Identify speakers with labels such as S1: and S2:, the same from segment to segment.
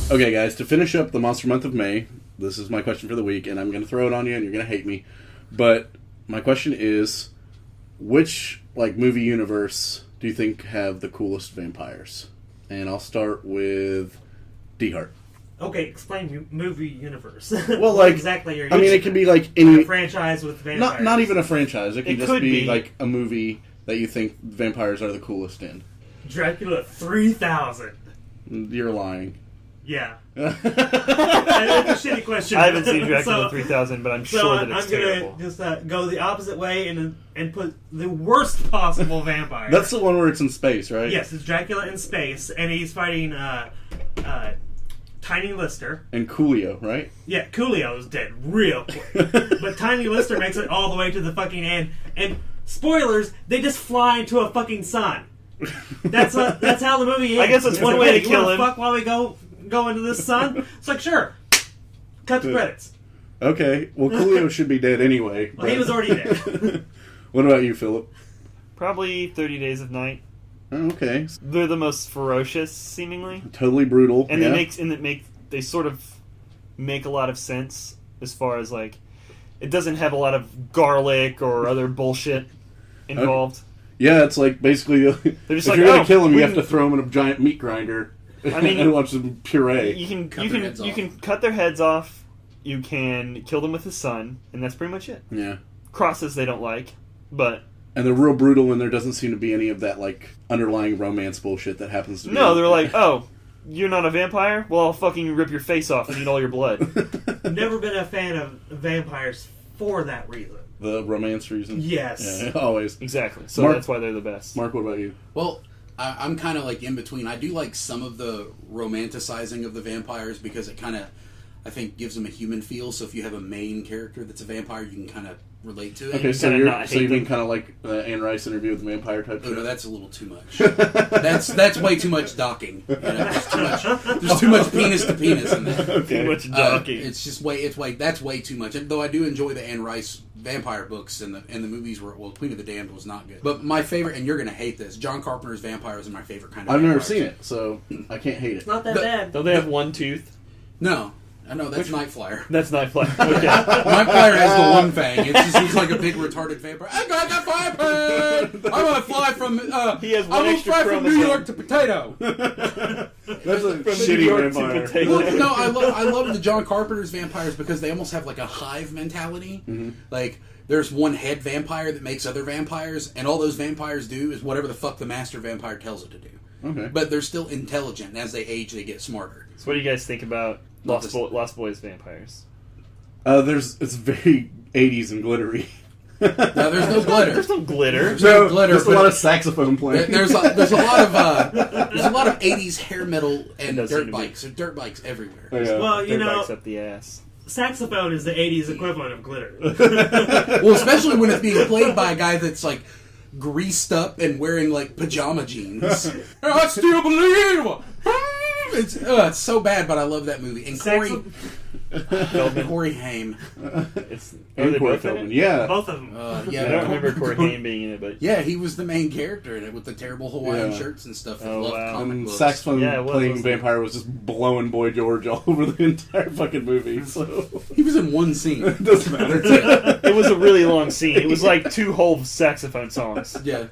S1: Okay, guys, to finish up the Monster Month of May, this is my question for the week, and I'm going to throw it on you, and you're going to hate me. But my question is, which movie universe do you think have the coolest vampires? And I'll start with DeHart.
S2: Okay, explain movie universe.
S1: Well,
S2: what exactly are you?
S1: I mean, it can be any
S2: a franchise with vampires.
S1: Not even a franchise. It can just be a movie that you think vampires are the coolest in.
S2: Dracula 3000.
S1: You're lying.
S2: Yeah. That's a shitty question.
S3: I haven't seen Dracula 3000, but I'm sure that it's terrible.
S2: I'm going to just go the opposite way and put the worst possible vampire.
S1: That's the one where it's in space, right?
S2: Yes, it's Dracula in space, and he's fighting Tiny Lister.
S1: And Coolio, right?
S2: Yeah, Coolio is dead real quick. But Tiny Lister makes it all the way to the fucking end. And spoilers, they just fly into a fucking sun. That's how the movie ends.
S3: I guess it's one way to kill him.
S2: Fuck while we go into this sun? It's like, sure. Cut the credits.
S1: Okay. Well, Coolio should be dead anyway.
S2: Well, he was already dead.
S1: What about you, Philip?
S3: Probably 30 Days of Night.
S1: Oh, okay.
S3: They're the most ferocious, seemingly.
S1: Totally brutal.
S3: And they sort of make a lot of sense as far as it doesn't have a lot of garlic or other bullshit involved.
S1: Okay. Yeah, it's basically
S3: they're just
S1: if you're gonna kill him, you have to throw him in a giant meat grinder. I mean, and watch some puree.
S3: You can cut their heads off. You can kill them with the sun, and that's pretty much it.
S1: Yeah.
S3: Crosses they don't like, but
S1: and they're real brutal, and there doesn't seem to be any of that underlying romance bullshit that happens to be.
S3: No, they're like, oh, you're not a vampire? Well, I'll fucking rip your face off and eat all your blood.
S2: Never been a fan of vampires for that reason.
S1: The romance reason?
S2: Yes.
S1: Yeah, always.
S3: Exactly. So that's why they're the best.
S1: Mark, what about you?
S4: Well, I'm kind of in between. I do like some of the romanticizing of the vampires because it kind of, I think, gives them a human feel. So if you have a main character that's a vampire, you can kind of relate to it.
S1: Okay, so you mean kind of like Anne Rice Interview with the Vampire type
S4: shit? Oh, no, that's a little too much. that's way too much docking. There's too much penis to penis in that.
S1: Okay.
S3: Too much docking.
S4: It's just that's way too much. And though I do enjoy the Anne Rice vampire books and the movies Queen of the Damned was not good. But my favorite, and you're going to hate this, John Carpenter's vampires are my favorite kind of
S1: I've
S4: vampires.
S1: never seen it, so I can't hate it.
S2: It's not that bad.
S3: Don't they have one tooth?
S4: No. I know, that's Night Flyer.
S3: That's Night Flyer. Okay.
S4: Night Flyer has the one fang. He's like a big retarded vampire. I got that fire pan! I'm going to fly from...
S3: he has one extra
S4: from New York to Potato.
S1: That's a shitty vampire.
S4: Well, no, I love the John Carpenter's vampires because they almost have a hive mentality. Mm-hmm. There's one head vampire that makes other vampires, and all those vampires do is whatever the fuck the master vampire tells it to do.
S1: Okay.
S4: But they're still intelligent, and as they age, they get smarter.
S3: So what do you guys think about Lost Boys vampires?
S1: It's very 80s and glittery.
S4: No, there's no glitter.
S3: There's no glitter.
S4: There's no glitter.
S1: There's a lot of saxophone playing.
S4: There's a lot of 80s hair metal and dirt bikes. There's dirt bikes everywhere.
S1: Yeah.
S2: Well,
S3: dirt bikes up the ass.
S2: Saxophone is the 80s equivalent of glitter.
S4: Well, especially when it's being played by a guy that's greased up and wearing pajama jeans. I still believe. It's so bad, but I love that movie. And Corey Haim.
S1: And Corey Feldman. Yeah.
S2: Both of them.
S4: Yeah,
S3: I don't remember Corey Haim being in it, but
S4: yeah, he was the main character in it with the terrible Hawaiian shirts and stuff.
S3: Oh, wow.
S1: And saxophone playing vampire was just blowing Boy George all over the entire fucking movie. So
S4: he was in one scene.
S1: It doesn't matter.
S3: It was a really long scene. It was 2 whole saxophone songs.
S4: Yeah.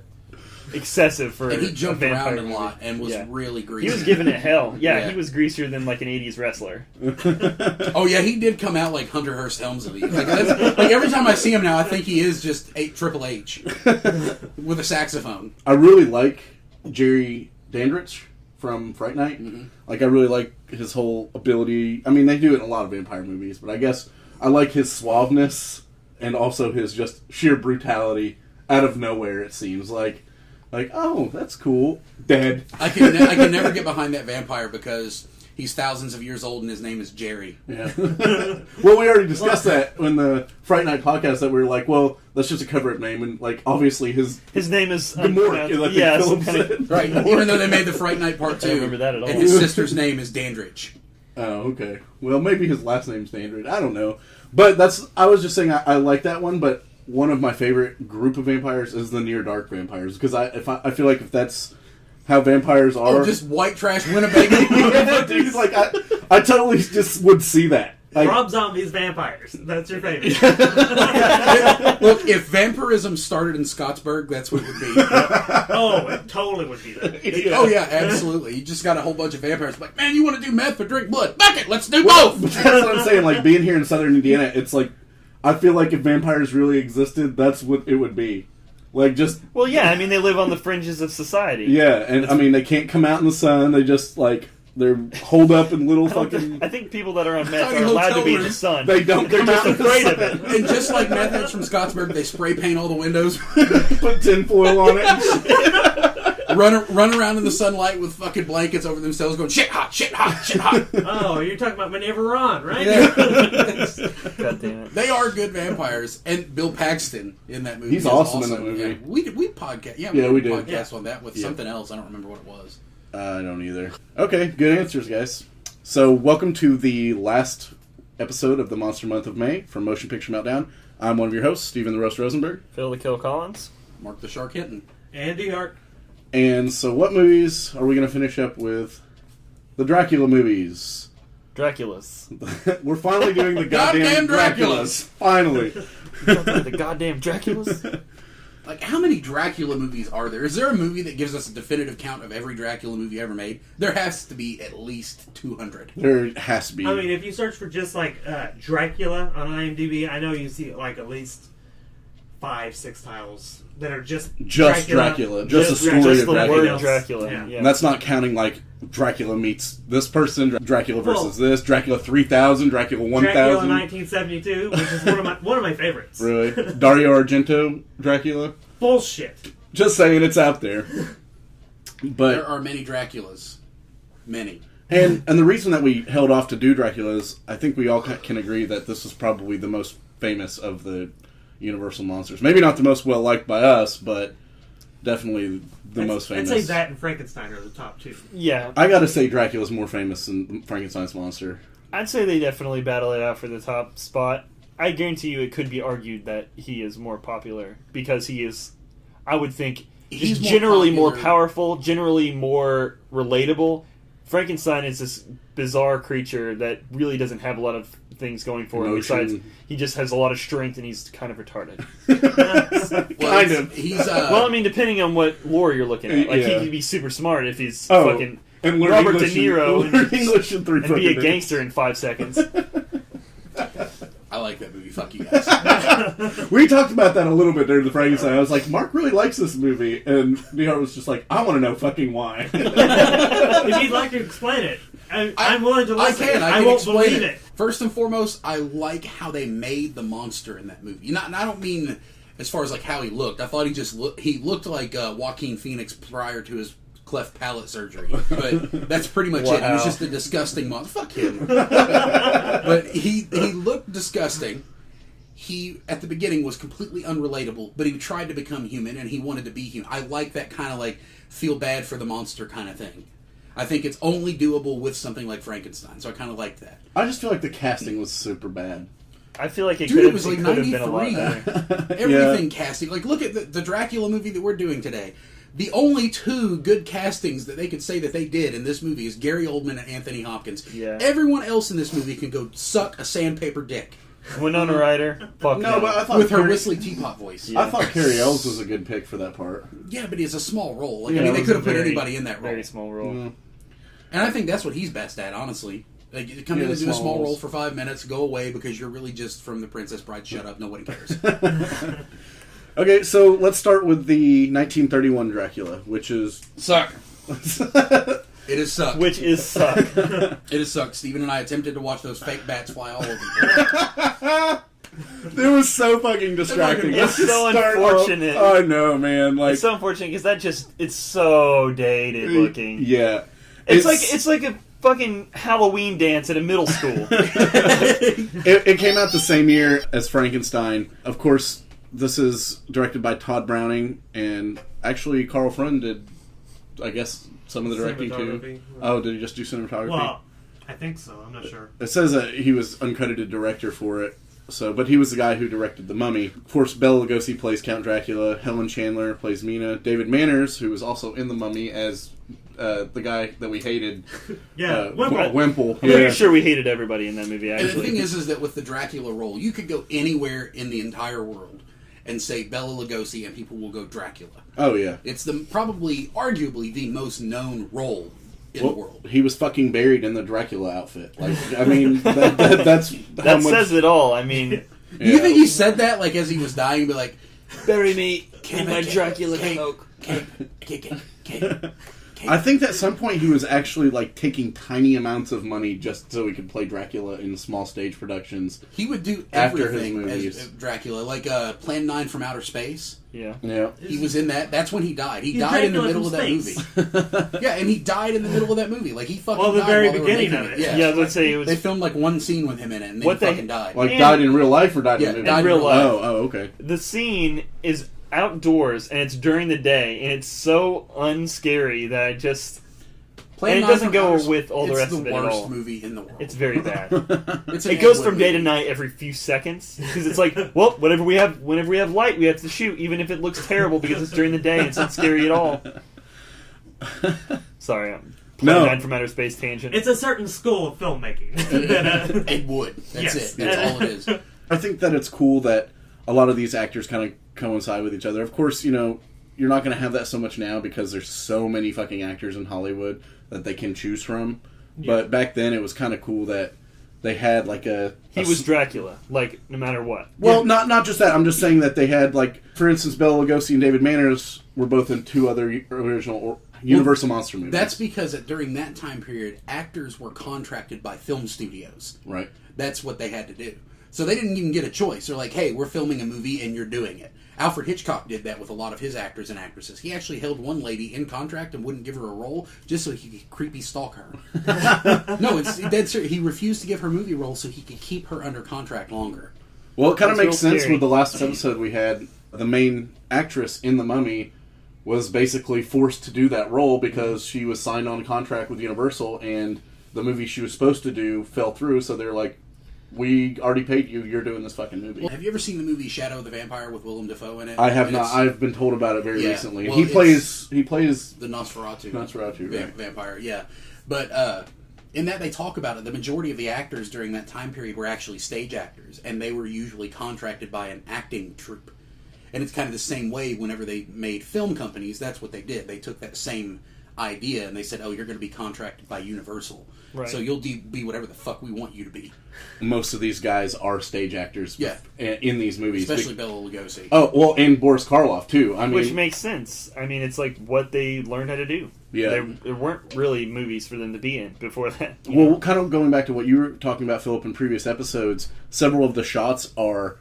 S3: Excessive for
S4: and he jumped
S3: a vampire
S4: around a lot and was really greasy.
S3: He was giving it hell. Yeah, he was greasier than an 80s wrestler.
S4: Oh yeah, he did come out like Hunter Hearst Helmsley. Every time I see him now, I think he is just Triple H with a saxophone.
S1: I really like Jerry Dandridge from Fright Night.
S4: Mm-hmm.
S1: I really like his whole ability. I mean, they do it in a lot of vampire movies, but I guess I like his suaveness and also his just sheer brutality out of nowhere. It seems oh, that's cool. Dead.
S4: I can never get behind that vampire because he's thousands of years old and his name is Jerry.
S1: Yeah. Well, we already discussed that in the Fright Night podcast that we were like, well, that's just a cover-up name, and obviously his
S3: name is
S1: Gamork.
S3: Yeah,
S4: right. Even though they made the Fright Night Part 2,
S3: I don't remember that at all.
S4: And his sister's name is Dandridge.
S1: Oh, okay. Well, maybe his last name's Dandridge. I don't know, but I was just saying I like that one, but. One of my favorite group of vampires is the Near Dark vampires because I feel like if that's how vampires are,
S4: just white trash Winnebago.
S1: Dude, I totally just would see that. Like,
S2: Rob Zombie's vampires. That's your favorite.
S4: Look, if vampirism started in Scottsburg, that's what it would be.
S2: Oh, it totally would be that.
S1: yeah.
S4: Oh yeah, absolutely. You just got a whole bunch of vampires. Like, man, you want to do meth or drink blood? Fuck it, let's do both.
S1: That's what I'm saying. Like, being here in Southern Indiana, it's like, I feel like if vampires really existed, that's what it would be. Like, just...
S3: Well, yeah, I mean, they live on the fringes of society.
S1: Yeah, and I mean, they can't come out in the sun. They just, like... They're holed up in little fucking...
S3: I think people that are on meth
S4: Tiny
S3: are allowed to be in
S4: hotel
S3: the sun.
S1: They don't
S3: They're
S1: come
S3: just
S1: out in the
S3: afraid
S1: sun.
S3: of it.
S4: And just like meth heads from Scottsburg, they spray paint all the windows,
S1: Put tinfoil on it.
S4: run around in the sunlight with fucking blankets over themselves, going shit hot, shit hot, shit hot.
S2: Oh, you're talking about Maneuver On, right?
S4: Yeah.
S3: God damn it.
S4: They are good vampires, and Bill Paxton in that movie.
S1: He's
S4: is
S1: awesome in that movie.
S4: Yeah, we podcast.
S1: Yeah,
S4: we
S1: did.
S4: podcast on that with something else. I don't remember what it was.
S1: I don't either. Okay, good answers, guys. So, welcome to the last episode of the Monster Month of May from Motion Picture Meltdown. I'm one of your hosts, Steven the Roast Rosenberg.
S3: Phil the Kill Collins.
S4: Mark the Shark Hinton.
S2: And DeHart.
S1: And so, what movies are we going to finish up with? The Dracula movies.
S3: Draculas.
S1: We're finally doing the goddamn Draculas. Finally.
S3: The goddamn Draculas?
S4: Like, how many Dracula movies are there? Is there a movie that gives us a definitive count of every Dracula movie ever made? There has to be at least 200.
S1: There has to be.
S2: I mean, if you search for just like Dracula on IMDb, I know you see like at least 5-6 titles that are just
S1: Dracula. Just the story
S3: Just
S1: of
S3: the
S1: Dracula.
S3: word Dracula.
S2: Yeah.
S3: Yeah.
S1: And that's not counting, like, Dracula meets this person, Dracula versus this, Dracula 3000, Dracula 1000.
S2: Dracula 1972, which is one of my favorites.
S1: Really? Dario Argento Dracula?
S2: Bullshit.
S1: Just saying, it's out there. But
S4: There are many Draculas. Many.
S1: and the reason that we held off to do Dracula is I think we all can agree that this is probably the most famous of the Universal monsters. Maybe not the most well liked by us, but definitely the most famous.
S2: I'd say that and Frankenstein are the top two.
S3: Yeah.
S1: I gotta say Dracula's more famous than Frankenstein's monster.
S3: I'd say they definitely battle it out for the top spot. I guarantee you it could be argued that he is more popular because he is, I would think,
S4: He's more
S3: generally more
S4: popular.
S3: powerful, generally more relatable. Frankenstein is this bizarre creature that really doesn't have a lot of things going for him.
S1: Emotion.
S3: Besides, he just has a lot of strength and he's kind of retarded.
S1: Kind of.
S4: He's
S3: Well, I mean, depending on what lore you're looking at. Like,
S1: Yeah.
S3: he could be super smart if he's
S1: Oh,
S3: fucking
S1: and learn
S3: Robert
S1: English
S3: De Niro
S1: and, learn English in 3
S3: and be a
S1: fucking days.
S3: gangster in 5 seconds.
S4: I like that movie. Fuck you guys.
S1: We talked about that a little bit during the Frankenstein. I was like, Mark really likes this movie, and DeHart was just like, I want to know fucking why.
S2: If you'd like to explain it, I'm willing to listen.
S4: I can
S2: won't
S4: explain
S2: believe
S4: it.
S2: it.
S4: First and foremost, I like how they made the monster in that movie. And I don't mean as far as like how he looked. I thought he looked like Joaquin Phoenix prior to his cleft palate surgery. But that's pretty much it. He was
S3: Wow.
S4: just a disgusting monster. Fuck him. But he looked disgusting. He, at the beginning, was completely unrelatable, but he tried to become human, and he wanted to be human. I like that kind of, like, feel bad for the monster kind of thing. I think it's only doable with something like Frankenstein, so I kind of like that.
S1: I just feel like the casting was super bad.
S3: I feel like it
S4: Dude,
S3: could
S4: it
S3: have,
S4: was like
S3: been a lot
S4: 93.
S3: better.
S4: Everything casting. Like, look at the Dracula movie that we're doing today. The only 2 good castings that they could say that they did in this movie is Gary Oldman and Anthony Hopkins.
S3: Yeah.
S4: Everyone else in this movie can go suck a sandpaper dick
S3: Winona Ryder, fuck
S1: No, but I thought
S4: with her
S1: Carrie,
S4: whistly teapot voice.
S3: Yeah.
S1: I thought Carrie Ells was a good pick for that part.
S4: Yeah, but it's a small role. Like,
S1: Yeah,
S4: I mean,
S1: it
S4: they
S1: was
S4: could have put
S3: Very-
S4: anybody in that role.
S3: Very small role.
S1: Mm.
S4: And I think that's what he's best at, honestly. Like, you come
S1: Yeah,
S4: in and
S1: the
S4: do a
S1: small
S4: small
S1: roles.
S4: role for 5 minutes, go away because you're really just from The Princess Bride. Shut up, nobody cares.
S1: Okay, so let's start with the 1931 Dracula, which is...
S4: Suck. It is suck.
S3: Which is suck.
S4: It is suck. Steven and I attempted to watch those fake bats fly all over the place.
S1: It was so fucking distracting.
S3: It's so
S1: Start
S3: unfortunate.
S1: off- I know, man. Like,
S3: It's so unfortunate because it's so dated looking.
S1: yeah.
S3: It's like a fucking Halloween dance at a middle school.
S1: It came out the same year as Frankenstein. Of course, this is directed by Todd Browning, and actually Carl Frun did, I guess, some of the directing too.
S2: Cinematography.
S1: Oh, did he just do cinematography?
S2: Well, I think so. I'm not sure.
S1: It says that he was uncredited director for it. So, but he was the guy who directed The Mummy. Of course, Bela Lugosi plays Count Dracula. Helen Chandler plays Mina. David Manners, who was also in The Mummy as the guy that we hated.
S2: Yeah,
S1: Wimple.
S3: I'm pretty sure we hated everybody in that movie,
S4: And the
S3: actually.
S4: thing is that with the Dracula role, you could go anywhere in the entire world and say Bela Lugosi, and people will go Dracula.
S1: Oh yeah,
S4: It's arguably the most known role in the world.
S1: He was fucking buried in the Dracula outfit. Like, I mean, that's
S3: that says it all. I mean,
S4: Do you think he said that like as he was dying? He'd be like,
S3: bury me in my Dracula cloak.
S1: I think at some point he was actually like taking tiny amounts of money just so he could play Dracula in small stage productions.
S4: He would do
S1: After his
S4: everything
S1: movies.
S4: as Dracula, like Plan 9 from Outer Space.
S3: Yeah.
S4: He was in that. That's when he died. He
S2: He's
S4: died in the
S2: Dracula
S4: middle of
S2: from
S4: that movie. Yeah, and he died in the middle of that movie. Like he fucking
S2: Well, the
S4: died
S2: very
S4: while they were
S2: beginning
S4: making
S2: of it.
S4: Yeah.
S3: Yeah, let's say it was...
S4: They filmed like one scene with him in it, and then
S3: What
S4: he
S3: they-
S4: fucking died.
S1: Like
S3: And-
S1: died in real life or died
S4: Yeah,
S1: in the movie?
S4: died
S3: in real life.
S1: Oh, okay.
S3: The scene is outdoors, and it's during the day, and it's so unscary that I just...
S4: Plan
S3: and it
S4: 9
S3: doesn't
S4: from
S3: go
S4: Outer-
S3: with all the rest of it
S4: It's
S3: at
S4: the
S3: all.
S4: worst movie in the world.
S3: It's very bad.
S4: It's an
S3: It goes
S4: Ed
S3: from
S4: Wood
S3: day to
S4: movie.
S3: night every few seconds because it's like, well, whenever we have light, we have to shoot, even if it looks terrible because it's during the day and it's not scary at all. Sorry, I'm
S1: No.
S3: Plan from Outer Space tangent.
S2: It's a certain school of filmmaking. that,
S4: Ed Wood. That's
S2: Yes.
S4: it. That's all it is.
S1: I think that it's cool that a lot of these actors kind of coincide with each other. Of course, you know, you're not going to have that so much now because there's so many fucking actors in Hollywood that they can choose from. But back then, it was kind of cool that they had like
S3: he was Dracula, like no matter what.
S1: Well, not just that. I'm just saying that they had, like, for instance, Bela Lugosi and David Manners were both in two other original Universal monster movies.
S4: That's because during that time period, actors were contracted by film studios.
S1: right.
S4: That's what they had to do. So they didn't even get a choice. They're like, hey, we're filming a movie and you're doing it. Alfred Hitchcock did that with a lot of his actors and actresses. He actually held one lady in contract and wouldn't give her a role just so he could creepy stalk her. No, it's dead serious. He refused to give her movie role so he could keep her under contract longer.
S1: Well, it kind of
S3: That's
S1: makes
S3: real
S1: sense
S3: scary.
S1: with the last episode we had. The main actress in The Mummy was basically forced to do that role because she was signed on contract with Universal, and the movie she was supposed to do fell through, so they're like, we already paid you, you're doing this fucking movie.
S4: Have you ever seen the movie Shadow of the Vampire with Willem Dafoe in it?
S1: I have
S4: And
S1: not.
S4: it's
S1: I've been told about it very
S4: Yeah,
S1: recently.
S4: well,
S1: He plays
S4: the Nosferatu.
S1: right.
S4: Vampire, yeah. But in that they talk about it, the majority of the actors during that time period were actually stage actors, and they were usually contracted by an acting troupe. And it's kind of the same way whenever they made film companies, that's what they did. They took that same idea and they said, oh, you're going to be contracted by Universal.
S3: Right.
S4: So you'll be whatever the fuck we want you to be.
S1: Most of these guys are stage actors
S4: Yeah.
S1: in these movies.
S4: Especially Bela Lugosi.
S1: Oh, well, and Boris Karloff, too. I mean,
S3: Which makes sense. I mean, it's like what they learned how to do.
S1: Yeah.
S3: There weren't really movies for them to be in before that. you know?
S1: well, kind of going back to what you were talking about, Philip, in previous episodes, several of the shots are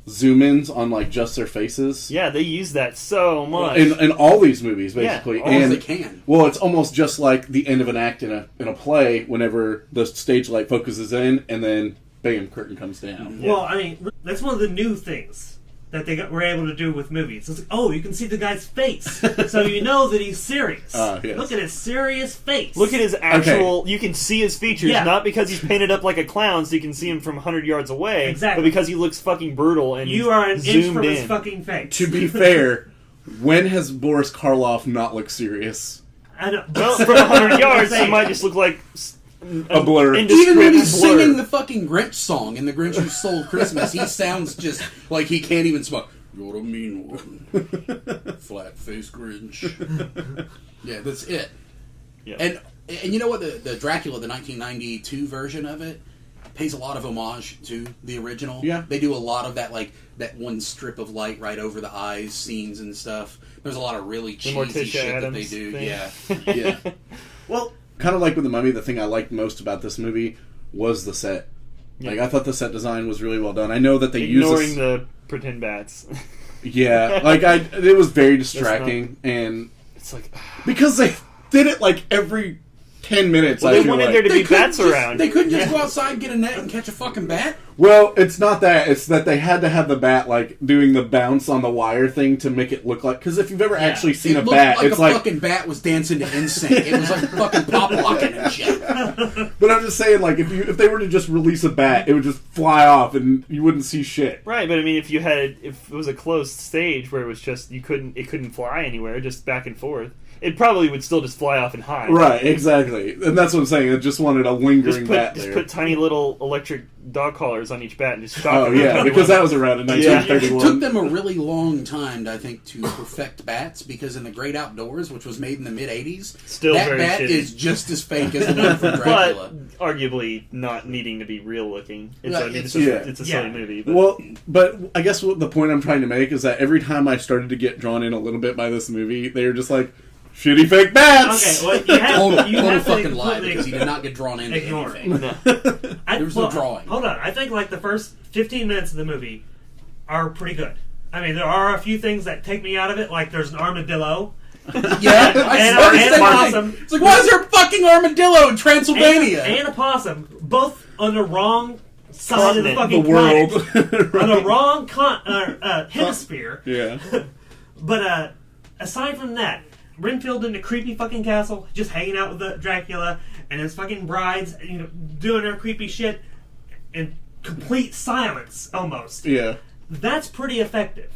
S1: zoom-ins on, like, just their faces.
S3: Yeah, they use that so much.
S1: In all these movies, basically.
S4: all as they can.
S1: Well, it's almost just like the end of an act in a play whenever the stage light focuses in and then, bam, curtain comes down.
S3: Yeah.
S2: Well, I mean, that's one of the new things that were able to do with movies. It's like, oh, you can see the guy's face, so you know that he's serious.
S1: Yes.
S2: Look at his serious face.
S3: Look at his actual... You can see his features,
S2: Yeah.
S3: not because he's painted up like a clown so you can see him from 100 yards away,
S2: Exactly.
S3: but because he looks fucking brutal and
S2: You are an
S3: he's
S2: inch
S3: zoomed
S2: from
S3: in.
S2: his fucking face.
S1: To be fair, when has Boris Karloff not looked serious?
S2: I don't,
S3: Well, from 100 yards, he might just look like...
S1: A blur.
S4: Even when he's
S3: blur.
S4: singing the fucking Grinch song in The Grinch Who Stole Christmas, he sounds just like he can't even smoke. You're a mean one. Flat-faced Grinch. Yeah, that's it.
S3: Yeah.
S4: And you know what? The Dracula, the 1992 version of it, pays a lot of homage to the original.
S1: Yeah.
S4: They do a lot of that, like, that one strip of light right over the eyes scenes and stuff. There's a lot of really cheesy
S3: Morticia
S4: shit that they
S3: Addams
S4: do.
S3: thing.
S4: Yeah. Yeah.
S1: Well, kind of like with The Mummy, the thing I liked most about this movie was the set.
S3: Yeah.
S1: Like, I thought the set design was really well done. I know that they
S3: Ignoring
S1: use
S3: the pretend bats.
S1: Yeah, like, it was very distracting, and
S3: It's like...
S1: because they did it, like, every 10 minutes,
S3: Well,
S1: I
S3: they
S1: feel
S3: wanted
S1: like.
S3: there to be
S4: couldn't
S3: bats
S4: just-
S3: around.
S4: They couldn't just go outside and get a net and catch a fucking bat?
S1: Well, it's not that. It's that they had to have the bat, like, doing the bounce on the wire thing to make it look like... Because if you've ever actually seen
S4: It
S1: a
S4: looked
S1: bat,
S4: like
S1: it's
S4: a
S1: like...
S4: fucking bat was dancing to NSYNC. It was like fucking pop locking and shit.
S1: But I'm just saying, like, if they were to just release a bat, it would just fly off and you wouldn't see shit.
S3: Right, but I mean, if it was a closed stage where it was just it couldn't fly anywhere, just back and forth. it probably would still just fly off and hide.
S1: Right, exactly. And that's what I'm saying. I just wanted a lingering bat
S3: Just
S1: there.
S3: put tiny little electric dog collars on each bat and just shock
S1: Oh,
S3: them.
S1: yeah, because that was around in
S4: It took
S1: 1931.
S4: them a really long time, I think, to perfect bats, because in The Great Outdoors, which was made in the mid-'80s,
S3: Still
S4: that
S3: very
S4: bat
S3: shitty.
S4: is just as fake as the one from Dracula.
S3: But arguably not needing to be real looking. It's
S1: Yeah.
S3: a silly movie. But
S1: Well, but I guess what the point I'm trying to make is that every time I started to get drawn in a little bit by this movie, they were just like, shitty fake bats!
S2: Okay, well, you have,
S4: Total,
S2: you
S4: total
S2: have to
S4: fucking lie,
S2: completely
S4: because he did not get drawn into
S2: ignore it.
S4: anything. There was no drawing.
S2: Hold on. I think like the first 15 minutes of the movie are pretty good. I mean, there are a few things that take me out of it, like there's an armadillo.
S4: Yeah, I started
S2: and
S4: saying
S2: possum.
S4: that. It's like, why is there a fucking armadillo in Transylvania?
S2: And a possum, both on the wrong side of the
S3: Continent.
S2: fucking
S1: The world.
S2: continent. On the wrong hemisphere.
S1: Yeah.
S2: But aside from that, Renfield in the creepy fucking castle, just hanging out with the Dracula and his fucking brides, you know, doing their creepy shit in complete silence, almost.
S1: Yeah.
S2: That's pretty effective.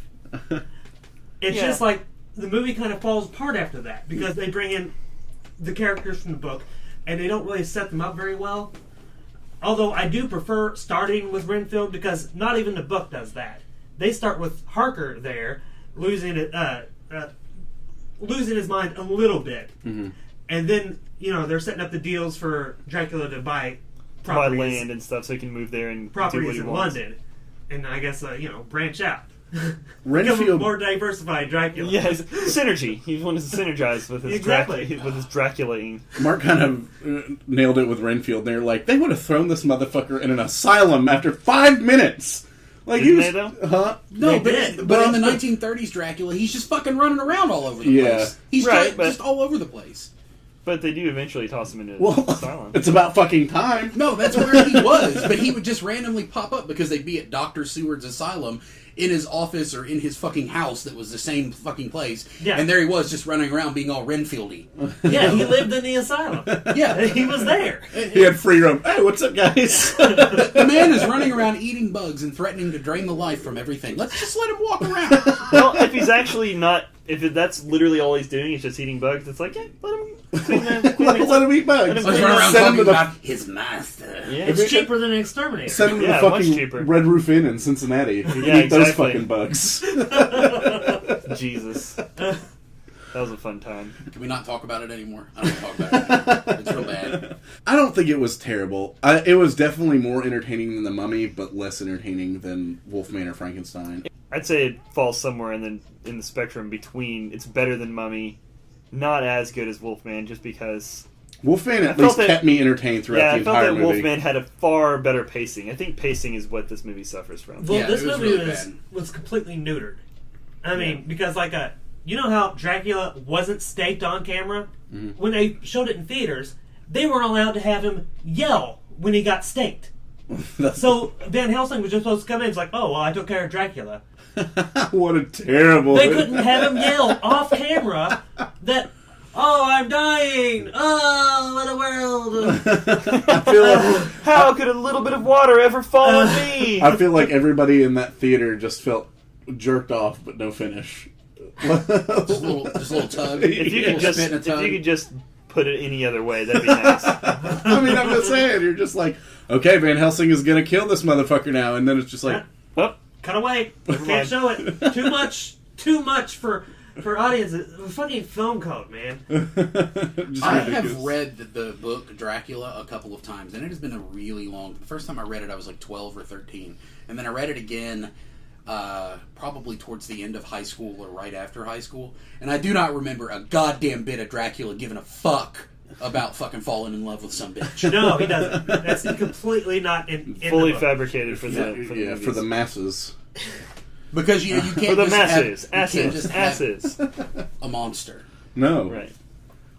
S2: It's
S3: Yeah.
S2: just like the movie kind of falls apart after that because they bring in the characters from the book and they don't really set them up very well. Although I do prefer starting with Renfield because not even the book does that. They start with Harker there, losing his mind a little bit, and then they're setting up the deals for Dracula to buy
S3: buy
S2: properties,
S3: land and stuff so he can move there and do what
S2: properties
S3: he
S2: in
S3: wants.
S2: London, and I guess branch out. Become a
S1: Renfield.
S2: more diversified Dracula.
S3: Yeah, it's synergy. He wanted to synergize with his
S2: Exactly.
S3: with his Dracula-ing.
S1: Mark kind of nailed it with Renfield. They're like, they would have thrown this motherfucker in an asylum after 5 minutes. Like
S3: Didn't
S1: he was,
S3: they, though?
S1: huh?
S4: No,
S2: They
S4: but
S2: did.
S4: in the 1930s Dracula, he's just fucking running around all over the
S1: Yeah.
S4: place. He's
S3: Right, but-
S4: just all over the place.
S3: But they do eventually toss him into
S1: Well,
S3: the asylum.
S1: it's about fucking time.
S4: No, that's where he was, but he would just randomly pop up because they'd be at Dr. Seward's asylum in his office or in his fucking house that was the same fucking place.
S2: Yeah.
S4: And there he was just running around being all Renfield-y.
S2: Yeah, he lived in the asylum.
S4: Yeah.
S2: He was there.
S1: He had free roam. Hey, what's up, guys?
S4: The man is running around eating bugs and threatening to drain the life from everything. Let's just let him walk around.
S3: Well, if he's actually not, that's literally all he's doing, is just eating bugs, it's like, yeah, let him clean
S1: Let him eat bugs.
S3: Let him
S4: Let's run around
S1: Send him
S4: talking
S1: to the-
S4: about his master.
S3: Yeah.
S2: It's cheaper than an exterminator.
S1: Send him to
S3: Yeah,
S1: the
S3: much
S1: fucking
S3: cheaper.
S1: Red Roof Inn in Cincinnati. You can
S3: Yeah,
S1: eat those
S3: exactly.
S1: fucking bugs.
S3: Jesus. That was a fun time.
S4: Can we not talk about it anymore? I don't want to talk about it. It's real bad.
S1: I don't think it was terrible. It was definitely more entertaining than The Mummy, but less entertaining than Wolfman or Frankenstein.
S3: I'd say it falls somewhere in the spectrum between it's better than Mummy, not as good as Wolfman, just because.
S1: Wolfman
S3: I
S1: at
S3: felt
S1: least
S3: that-
S1: kept me entertained throughout
S3: Yeah,
S1: the
S3: I felt
S1: entire
S3: that
S1: movie.
S3: Wolfman had a far better pacing. I think pacing is what this movie suffers from.
S2: Well,
S4: Yeah,
S2: this
S4: it was
S2: movie
S4: really
S2: was,
S4: bad.
S2: was completely neutered. I mean, because you know how Dracula wasn't staked on camera? When they showed it in theaters, they weren't allowed to have him yell when he got staked. So Van Helsing was just supposed to come in. It's like, oh, well, I took care of Dracula.
S1: What a terrible...
S2: They couldn't have him yell off camera that, oh, I'm dying. Oh, what a world.
S1: I feel like...
S3: How could a little bit of water ever fall on me?
S1: I feel like everybody in that theater just felt jerked off, but no finish.
S4: Just a little tug.
S3: If you
S4: Little
S3: could just
S4: spit and a tug.
S3: put it any other way, that'd be nice.
S1: I mean, I'm just saying, you're just like, okay, Van Helsing is gonna kill this motherfucker now, and then it's just like,
S3: Oh,
S2: Cut away.
S3: Never
S2: Can't
S3: mind.
S2: show it. Too much for audiences. Fucking film code, man.
S1: just
S4: I
S1: ridiculous.
S4: have read the book Dracula a couple of times, and it has been a really long... The first time I read it, I was like 12 or 13. And then I read it again probably towards the end of high school or right after high school. And I do not remember a goddamn bit of Dracula giving a fuck about fucking falling in love with some bitch.
S2: No, he doesn't. That's completely not in
S3: fully
S2: the book.
S3: fabricated for the
S1: Yeah, for the masses.
S4: Because you can't
S3: for the
S4: just
S3: masses,
S4: have, you can't just
S3: asses.
S4: have a monster.
S1: No.
S3: Right.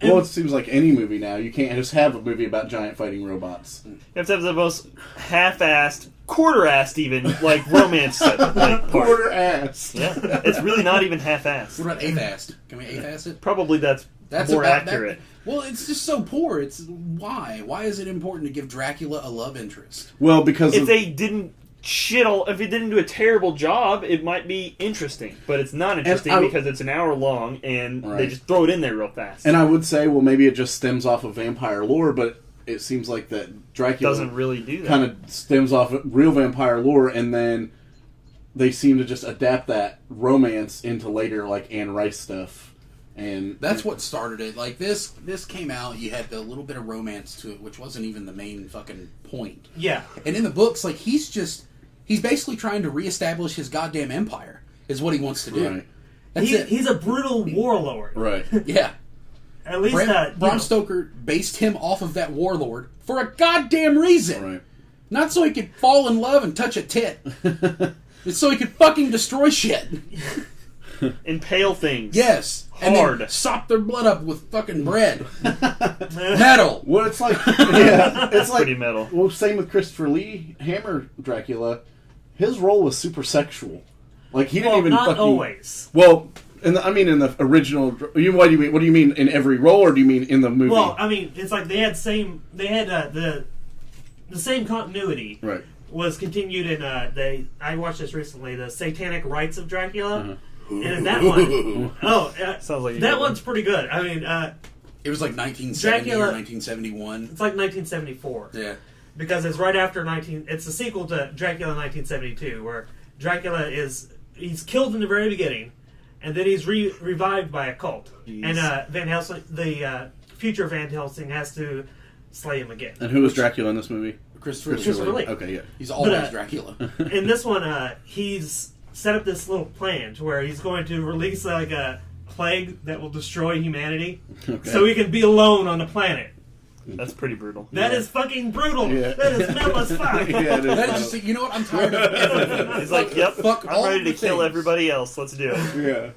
S1: Well, it seems like any movie now. You can't just have a movie about giant fighting robots.
S3: You have to have the most half-assed, quarter-assed even, like, romance part.
S1: Quarter-ass.
S3: Yeah. It's really not even half-assed.
S4: What about eighth-assed? Can we eighth-assed it?
S3: Probably that's more
S4: about
S3: accurate.
S4: That, well, it's just so poor. It's why? Why is it important to give Dracula a love interest?
S1: Well, because
S3: If
S1: of,
S3: they didn't if it didn't do a terrible job, it might be interesting. But it's not interesting because it's an hour long and they just throw it in there real fast.
S1: And I would say, well, maybe it just stems off of vampire lore, but it seems like that Dracula
S3: doesn't really do that.
S1: Kind of stems off of real vampire lore, and then they seem to just adapt that romance into later, like, Anne Rice stuff. And
S4: that's what started it. Like, this came out, you had the little bit of romance to it, which wasn't even the main fucking point.
S2: Yeah.
S4: And in the books, like, he's basically trying to reestablish his goddamn empire, is what he wants to do.
S1: Right.
S4: That's it.
S2: He's a brutal warlord.
S1: Right.
S4: Yeah.
S2: At least
S4: Bram Stoker based him off of that warlord for a goddamn reason.
S1: Right.
S4: Not so he could fall in love and touch a tit. It's so he could fucking destroy shit.
S3: Impale things.
S4: Yes.
S3: Hard.
S4: And then sop their blood up with fucking bread. Metal.
S1: Well, it's like, yeah, it's like
S3: pretty metal.
S1: Well, same with Christopher Lee, Hammer Dracula. His role was super sexual. Like, he didn't even
S2: not
S1: fucking...
S2: always.
S1: Well, in the original... What do you mean in every role, or do you mean in the movie?
S2: Well, I mean, it's like they had the same continuity.
S1: Right.
S2: Was continued in I watched this recently, the Satanic Rites of Dracula.
S1: Uh-huh.
S2: And in that one,
S3: sounds like
S2: that one's pretty good. I mean,
S4: it was like 1970
S2: Dracula,
S4: or 1971.
S2: It's like 1974.
S4: Yeah,
S2: because it's right after It's a sequel to Dracula 1972, where Dracula he's killed in the very beginning, and then he's revived by a cult, and Van Helsing, the future Van Helsing, has to slay him again.
S1: And who was Dracula in this movie?
S2: Christopher Lee.
S1: Okay, yeah,
S4: he's always Dracula.
S2: In this one, he's set up this little plan to where he's going to release like a plague that will destroy humanity, so he can be alone on the planet.
S3: That's pretty brutal.
S2: That is fucking brutal.
S1: Yeah.
S2: That is metal as fuck.
S1: Yeah,
S4: that is just, you know what? I'm tired of everything.
S3: He's like, yep, I'm ready to kill everybody else. Let's do it.
S1: Yeah.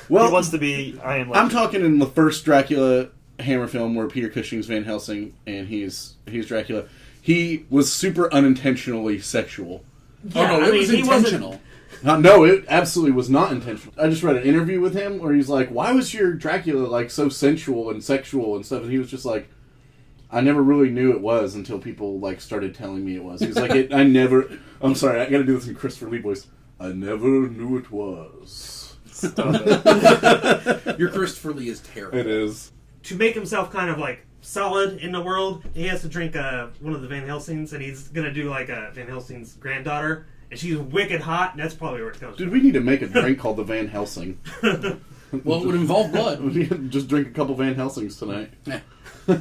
S1: Well,
S3: he wants to be Iron Legend.
S1: I'm talking in the first Dracula Hammer film where Peter Cushing's Van Helsing and he's Dracula. He was super unintentionally sexual.
S2: Yeah,
S4: it was intentional.
S1: No, it absolutely was not intentional. I just read an interview with him where he's like, why was your Dracula like so sensual and sexual and stuff? And he was just like, I never really knew it was until people like started telling me it was. He's like, I'm sorry, I gotta do this in Christopher Lee voice. I never knew it was.
S4: Your Christopher Lee is terrible.
S1: It is.
S2: To make himself kind of like solid in the world, he has to drink one of the Van Helsings, and he's gonna do like a Van Helsing's granddaughter. And she's wicked hot, and that's probably where it comes from.
S1: Dude, we need to make a drink called the Van Helsing.
S4: Well, it would involve blood.
S1: We just drink a couple Van Helsings tonight.
S4: Yeah.
S3: I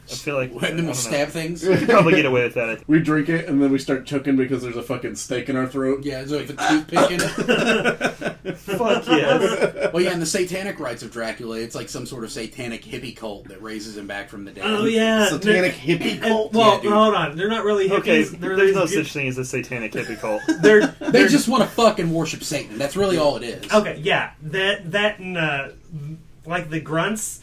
S3: feel like...
S4: And then we'll stab things.
S3: We could probably get away with that.
S1: We drink it, and then we start choking because there's a fucking steak in our throat.
S4: Yeah, so if a toothpick in it.
S3: Fuck yes.
S4: Well, yeah, in the Satanic Rites of Dracula, it's like some sort of satanic hippie cult that raises him back from the dead.
S2: Oh, yeah.
S1: Satanic hippie cult?
S2: Well,
S4: Yeah,
S2: hold on. They're not really hippies.
S3: Okay,
S2: They're
S3: there's no
S2: these
S3: such thing as a satanic hippie cult.
S4: They just want to fucking worship Satan. That's really all it is.
S2: Okay, yeah. That and, like, the grunts,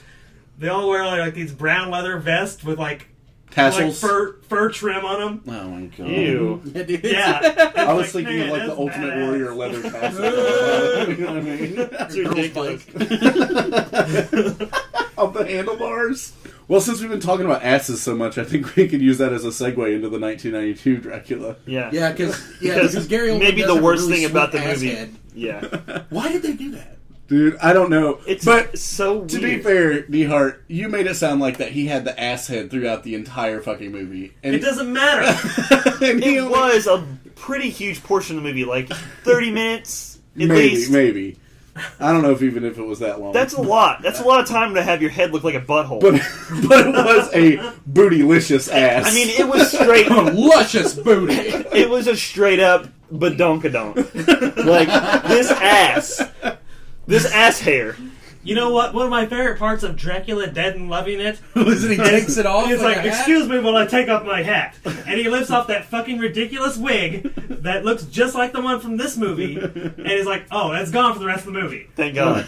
S2: they all wear, like, these brown leather vests with, like,
S1: Tassels.
S2: like fur trim on them.
S1: Oh, my God.
S3: Ew.
S4: Yeah, dude.
S2: Yeah.
S1: I was
S2: like,
S1: thinking of,
S2: man,
S1: like, the
S2: that's
S1: Ultimate
S2: badass.
S1: Warrior leather tassels. You know what I mean?
S3: It's ridiculous.
S1: On the handlebars. Well, since we've been talking about asses so much, I think we could use that as a segue into the 1992 Dracula.
S3: Yeah.
S4: Yeah, because Gary Oldman
S3: maybe
S4: does
S3: the
S4: have a
S3: worst
S4: really
S3: thing about the
S4: sweet ass
S3: movie.
S4: head.
S3: Yeah.
S4: Why did they do that?
S1: Dude, I don't know.
S3: But so weird.
S1: To be fair, DeHart, you made it sound like that he had the ass head throughout the entire fucking movie. And
S2: It doesn't matter.
S1: and he
S3: It
S1: only-
S3: was a pretty huge portion of the movie, like 30 minutes at least.
S1: Maybe. I don't know if it was that long.
S3: That's a lot. That's a lot of time to have your head look like a butthole.
S1: but it was a bootylicious ass.
S3: I mean, it was straight.
S4: Luscious booty.
S3: It was a straight up badonkadonk. Like this ass hair.
S2: You know what? One of my favorite parts of Dracula Dead and Loving It
S4: Was it he takes it off?
S2: He's like,
S4: a hat?
S2: excuse me while I take off my hat. And he lifts off that fucking ridiculous wig that looks just like the one from this movie. And he's like, oh, that's gone for the rest of the movie.
S3: Thank God.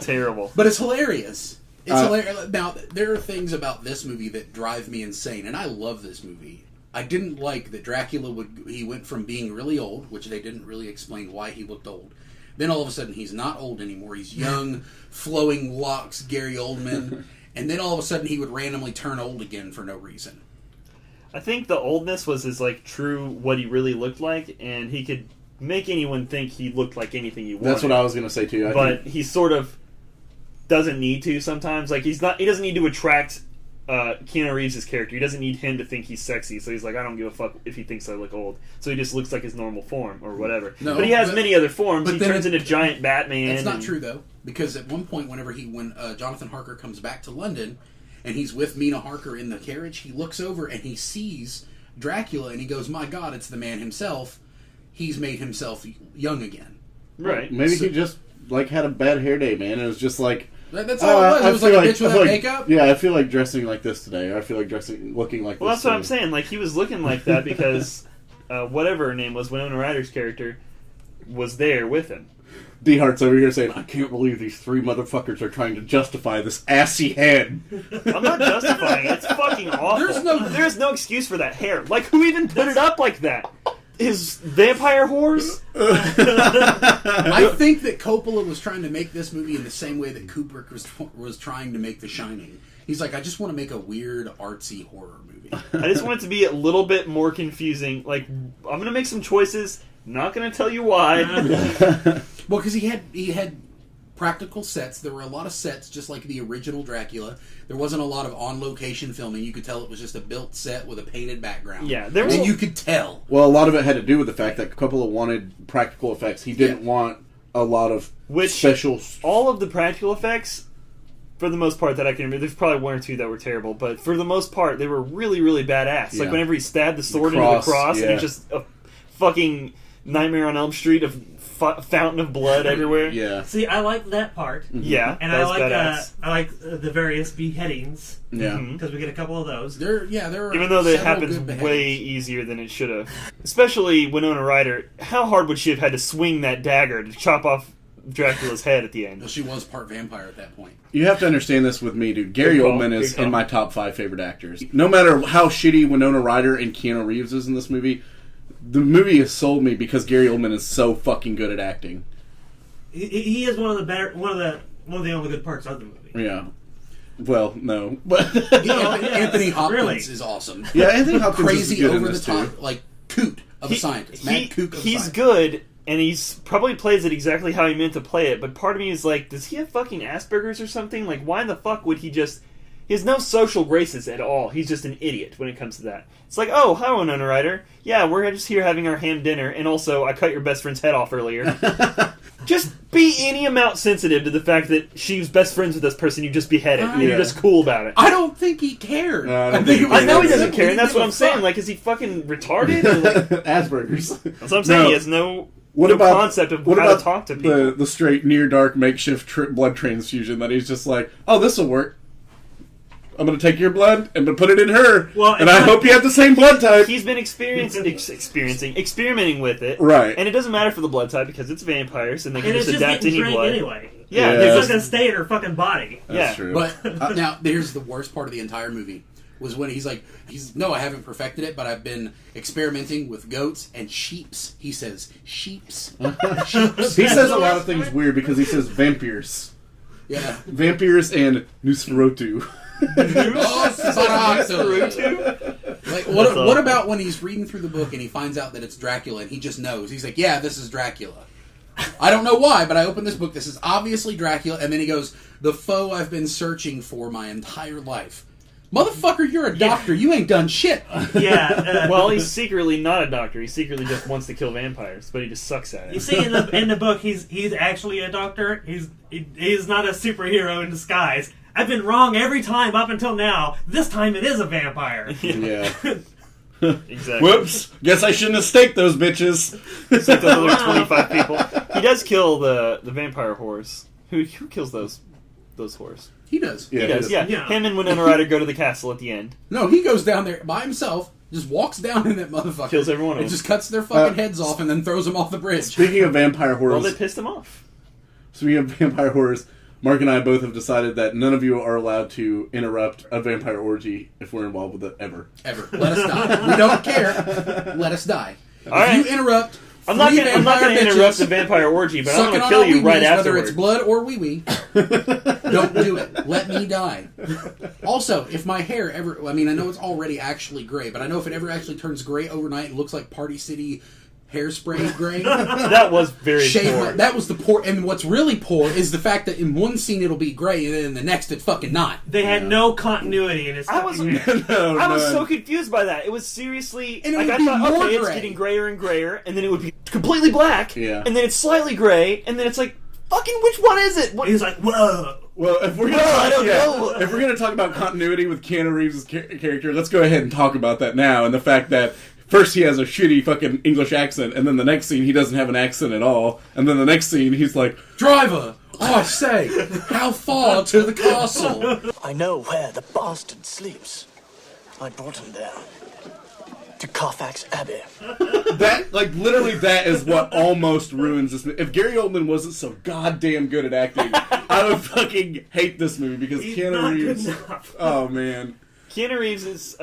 S3: Terrible.
S4: But it's hilarious. It's hilarious. Now, there are things about this movie that drive me insane, and I love this movie. I didn't like that Dracula he went from being really old, which they didn't really explain why he looked old. Then all of a sudden he's not old anymore. He's young, flowing locks, Gary Oldman. And then all of a sudden he would randomly turn old again for no reason.
S3: I think the oldness was his like true what he really looked like, and he could make anyone think he looked like anything he wanted.
S1: That's what I was going to say too.
S3: But he sort of doesn't need to sometimes. Like he doesn't need to attract Keanu Reeves' character. He doesn't need him to think he's sexy. So he's like, I don't give a fuck if he thinks I look old. So he just looks like his normal form or whatever. No, but he has many other forms. He turns into giant Batman.
S4: That's not true though, because at one point, when Jonathan Harker comes back to London, and he's with Mina Harker in the carriage, he looks over and he sees Dracula, and he goes, "My God, it's the man himself. He's made himself young again."
S3: Right?
S1: Maybe he just like had a bad hair day, man. It was just like.
S4: That's all it was. It was like a bitch without makeup.
S1: Yeah, I feel like dressing like this today. Or I feel like looking like this.
S3: Well, that's what I'm saying. Like, he was looking like that because whatever her name was, Winona Ryder's character, was there with him.
S1: DeHart's over here saying, I can't believe these three motherfuckers are trying to justify this assy head.
S3: I'm not justifying it. It's fucking awful. There's no excuse for that hair. Like, who even put it up like that? His vampire whores?
S4: I think that Coppola was trying to make this movie in the same way that Kubrick was trying to make The Shining. He's like, I just want to make a weird, artsy horror movie.
S3: I just want it to be a little bit more confusing. Like, I'm going to make some choices. Not going to tell you why.
S4: Well, because he had practical sets. There were a lot of sets, just like the original Dracula. There wasn't a lot of on-location filming. You could tell it was just a built set with a painted background.
S3: Yeah,
S4: and you could tell.
S1: Well, a lot of it had to do with the fact that Coppola wanted practical effects. He didn't want a lot of special...
S3: All of the practical effects, for the most part that I can remember, there's probably one or two that were terrible, but for the most part, they were really, really badass. Yeah. Like whenever he stabbed the sword into the cross, and it's just a fucking Nightmare on Elm Street of fountain of blood everywhere.
S1: Yeah.
S2: See, I like that part.
S3: Mm-hmm. Yeah,
S2: and I like the various beheadings.
S1: Yeah,
S2: because we get a couple of those.
S4: There are
S3: even though that happens way easier than it should have. Especially Winona Ryder. How hard would she have had to swing that dagger to chop off Dracula's head at the end?
S4: Well, she was part vampire at that point.
S1: You have to understand this with me, dude. Gary Oldman is in my top 5 favorite actors. No matter how shitty Winona Ryder and Keanu Reeves is in this movie, the movie has sold me because Gary Oldman is so fucking good at acting.
S2: He is one of the only good parts of the movie.
S1: Yeah. Well, no, but
S4: Anthony Hopkins is awesome.
S1: Yeah, Anthony Hopkins
S4: crazy
S1: is good
S4: over
S1: in
S4: the
S1: this
S4: top,
S1: too.
S4: like Coot of a scientist. Mad Kook of a
S3: he's
S4: scientist.
S3: good, and he's probably plays it exactly how he meant to play it. But part of me is like, does he have fucking Asperger's or something? Like, why in the fuck would he just? He has no social graces at all. He's just an idiot when it comes to that. It's like, oh, hi, Winona Ryder. Yeah, we're just here having our ham dinner, and also I cut your best friend's head off earlier. Just be any amount sensitive to the fact that she's best friends with this person you just beheaded, and you're just cool about it.
S4: I don't think he cared.
S1: I
S3: know he doesn't care, and that's what I'm saying. Like, is he fucking retarded? Or like,
S1: Asperger's.
S3: That's what I'm saying. He has no concept of how to talk to people.
S1: The straight, near-dark makeshift blood transfusion that he's just like, oh, this will work. I'm going to take your blood and put it in her, and I hope you have the same blood type.
S3: He's been experimenting with it,
S1: right?
S3: And it doesn't matter for the blood type because it's vampires, and they can just adapt to any blood
S2: anyway.
S3: Yeah,
S2: it's just going to stay in her fucking body.
S1: That's true.
S4: But now, here's the worst part of the entire movie. Was when he's like, no, I haven't perfected it, but I've been experimenting with goats and sheeps. He says, sheeps. Sheeps.
S1: He says a lot of things weird because he says vampires.
S4: Yeah.
S1: Vampires and Nosferatu.
S4: Like, what about when he's reading through the book and he finds out that it's Dracula and he just knows? He's like, yeah, this is Dracula. I don't know why, but I opened this book. This is obviously Dracula. And then he goes, the foe I've been searching for my entire life. Motherfucker, you're a doctor. You ain't done shit.
S2: Yeah.
S3: Well, he's secretly not a doctor. He secretly just wants to kill vampires, but he just sucks at it.
S2: You see, in the book, he's actually a doctor. He's not a superhero in disguise. I've been wrong every time up until now. This time it is a vampire.
S1: Yeah.
S3: Exactly.
S1: Whoops. Guess I shouldn't have staked those bitches.
S3: It's like those other 25 people. He does kill the vampire whores. Who kills those whores?
S4: He does.
S3: Yeah, he does. Yeah. Him and Winona Ryder go to the castle at the end.
S4: No, he goes down there by himself, just walks down in that motherfucker.
S3: Kills everyone
S4: and just cuts their fucking heads off and then throws them off the bridge.
S1: Speaking of vampire horrors...
S3: Well, they pissed him off.
S1: Speaking of vampire horrors, Mark and I both have decided that none of you are allowed to interrupt a vampire orgy if we're involved with it, ever.
S4: Ever. Let us die. We don't care. Let us die.
S3: All right.
S4: You interrupt,
S3: I'm not going to interrupt
S4: bitches
S3: the vampire orgy, but I'm
S4: sucking
S3: going to
S4: on
S3: kill
S4: our
S3: you right
S4: wee-wees,
S3: afterwards.
S4: whether it's blood or wee-wee. Don't do it. Let me die. Also, if my hair ever... I mean, I know it's already actually gray, but I know if it ever actually turns gray overnight and looks like Party City hairspray gray...
S3: That was very poor.
S4: That was the poor... And what's really poor is the fact that in one scene it'll be gray, and then in the next it's fucking not.
S2: They had no continuity in his
S3: I was so confused by that. It was seriously...
S4: And it
S3: like,
S4: would
S3: I
S4: be
S3: thought,
S4: more
S3: okay, it's
S4: gray.
S3: getting grayer and grayer, and then it would be completely black,
S1: Yeah.
S3: and then it's slightly gray, and then it's like, fucking which one is it? What?
S2: He's like, whoa.
S1: Well, if we're gonna
S3: I don't know.
S1: if we're gonna talk about continuity with Keanu Reeves' character, let's go ahead and talk about that now. And the fact that first he has a shitty fucking English accent, and then the next scene he doesn't have an accent at all, and then the next scene he's like,
S4: Driver, I say, how far to the castle?
S5: I know where the bastard sleeps. I brought him there. To Carfax Abbey.
S1: that, like, literally that is what almost ruins this movie. If Gary Oldman wasn't so goddamn good at acting, I would fucking hate this movie because
S2: He's
S1: Keanu
S2: not
S1: Reeves.
S2: good enough.
S1: Oh man.
S3: Keanu Reeves'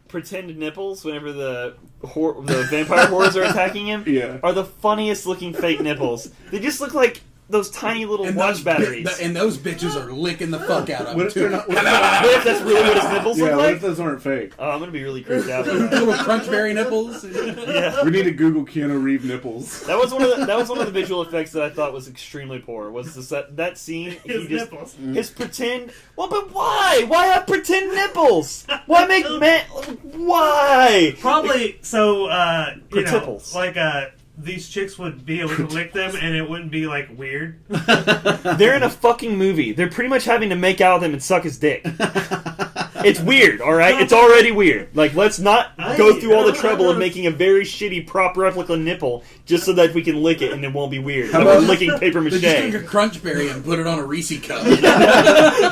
S3: pretend nipples, whenever the vampire horrors are attacking him,
S1: Yeah.
S3: are the funniest looking fake nipples. They just look like those tiny little watch batteries.
S4: And those bitches are licking the fuck out of
S1: What
S4: him,
S1: if they're
S4: too.
S1: not?
S3: What if that's really what his nipples
S1: Yeah,
S3: look
S1: what
S3: like?
S1: if those aren't fake?
S3: Oh, I'm gonna be really creeped out by that.
S4: Little crunchberry nipples.
S3: Yeah.
S1: We need to Google Keanu Reeves nipples.
S3: That was one of the visual effects that I thought was extremely poor. Was that scene?
S2: His nipples.
S3: His pretend. Well, but why? Why have pretend nipples? Why make man? Why?
S2: Probably so, you know,
S3: Tipples.
S2: like, these chicks would be able to lick them and it wouldn't be, like, weird.
S3: They're in a fucking movie. They're pretty much having to make out with him and suck his dick. It's weird, alright? It's already weird. Like, let's not go through all the trouble of making a very shitty prop replica nipple just so that we can lick it and it won't be weird. Like we're licking paper
S4: They just take a
S3: mache.
S4: crunchberry and put it on a Reese cup.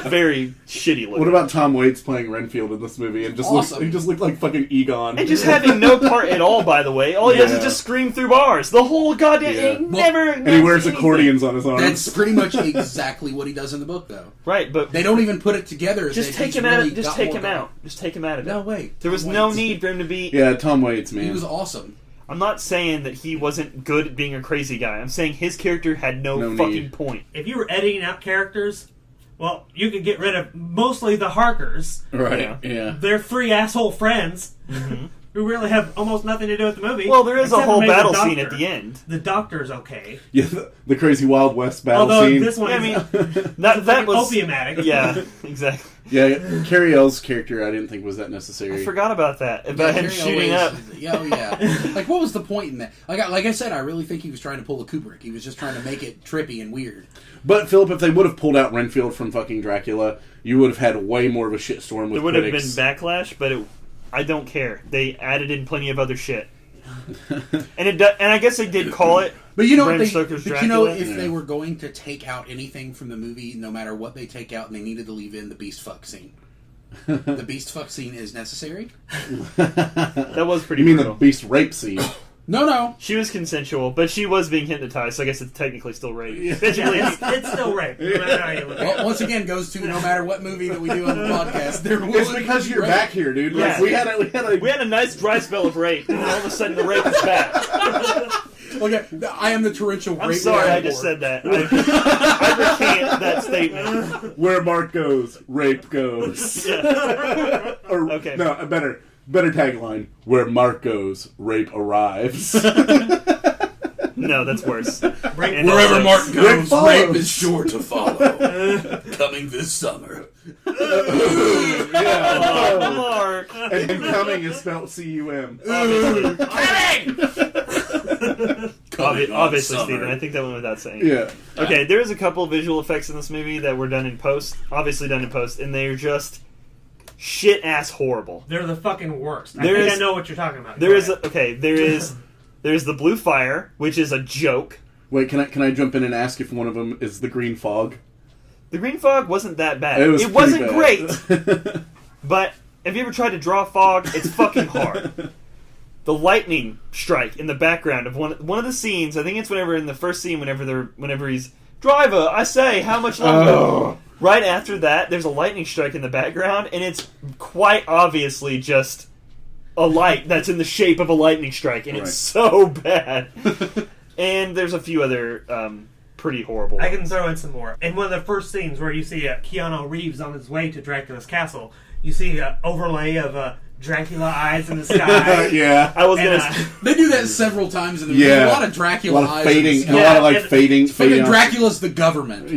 S3: Very shitty looking.
S1: What about Tom Waits playing Renfield in this movie and just
S4: Awesome.
S1: he just looked like fucking Egon.
S3: And just having no part at all, by the way. All he does
S1: Yeah.
S3: is just scream through bars. The whole goddamn...
S1: Yeah.
S3: He never...
S1: And he wears accordions on his arms.
S4: That's pretty much exactly what he does in the book, though.
S3: Right, but...
S4: They don't even put it together.
S3: Just
S4: that
S3: take
S4: he's
S3: him out
S4: really
S3: of... Just
S4: got
S3: take
S4: more
S3: him
S4: going.
S3: out. Just take him out of it.
S4: No, wait.
S3: There was
S4: Tom
S3: no
S4: Waits.
S3: need for him to be...
S1: Yeah, Tom Waits, man.
S4: He was awesome.
S3: I'm not saying that he wasn't good at being a crazy guy. I'm saying his character had no fucking
S1: need.
S3: point.
S2: If you were editing out characters, well, you could get rid of mostly the Harkers.
S1: Right, yeah.
S2: They're three asshole friends who really have almost nothing to do with the movie.
S3: Well, there is a
S2: except for
S3: whole
S2: maybe
S3: battle
S2: the
S3: scene
S2: doctor.
S3: at the end.
S2: The doctor's okay.
S1: Yeah, the crazy Wild West battle
S2: Although
S1: scene.
S2: this one
S3: Yeah, I
S2: is
S3: mean, that was...
S2: opium addict.
S3: Yeah, exactly.
S1: Yeah, Carrie L's character I didn't think was that necessary.
S3: I forgot about that. About him
S4: Gary
S3: shooting
S4: always-
S3: up.
S4: Yeah, oh, yeah. Like, what was the point in that? Like I said, I really think he was trying to pull a Kubrick. He was just trying to make it trippy and weird.
S1: But, Philip, if they would have pulled out Renfield from fucking Dracula, you would have had way more of a shitstorm with
S3: There would have been
S1: critics.
S3: backlash, but I don't care. They added in plenty of other shit. And I guess they did call it
S4: But you know,
S3: Bram
S4: they,
S3: Stoker's
S4: but you know,
S3: Dracula.
S4: if they were going to take out anything from the movie, no matter what they take out, and they needed to leave in the beast fuck scene. The beast fuck scene is necessary.
S3: That was pretty
S1: You mean
S3: brutal.
S1: the beast rape scene?
S4: No.
S3: She was consensual, but she was being hypnotized, so I guess it's technically still rape.
S2: Yeah,
S3: Basically,
S2: it's still rape. No matter how you look at it.
S4: Well, once again, goes to no matter what movie that we do on the podcast, there will
S1: It's because you're
S4: rape.
S1: back here, dude.
S3: Yeah.
S1: Like, we had a
S3: a nice dry spell of rape, and all of a sudden the rape is back.
S4: Okay, I am the torrential.
S3: I'm
S4: rape
S3: sorry, I
S4: metaphor.
S3: just said that. I recant that statement.
S1: where Mark goes, rape goes. Or,
S3: Okay.
S1: No, a better tagline: where Mark goes, rape arrives.
S3: No, that's worse.
S2: Rape
S3: And
S4: Wherever
S3: also-
S4: Mark goes,
S1: follows.
S4: rape is sure to follow. Coming this summer.
S1: Yeah.
S3: Mark.
S1: And coming is spelled C-U-M.
S3: Obviously, Steven. I think that went without saying.
S1: Yeah.
S3: Okay, there's a couple of visual effects in this movie that were done in post, obviously done in post, and they're just shit ass horrible.
S2: They're the fucking worst. I
S3: There
S2: think
S3: is-
S2: I know what you're talking about.
S3: There
S2: Go
S3: is
S2: ahead.
S3: there's the blue fire, which is a joke.
S1: Wait, can I jump in and ask if one of them is the green fog?
S3: The green fog wasn't that bad.
S1: It
S3: wasn't
S1: pretty
S3: great,
S1: bad.
S3: but have you ever tried to draw fog? It's fucking hard. The lightning strike in the background of one of the scenes. I think it's whenever in the first scene, whenever he's driver. I say, how much longer?
S1: Oh.
S3: Right after that, there's a lightning strike in the background, and it's quite obviously just a light that's in the shape of a lightning strike, and it's so bad. And there's a few other pretty horrible
S2: I can
S3: ones.
S2: throw in some more. In one of the first scenes where you see Keanu Reeves on his way to Dracula's castle, you see an overlay of Dracula eyes in the sky.
S1: Yeah.
S3: I was gonna.
S4: They do that several times in the movie.
S1: Yeah.
S4: A lot of Dracula
S1: A lot of
S4: eyes.
S1: fading.
S4: And
S1: A lot of like fading.
S4: fucking
S1: off.
S4: Dracula's the government.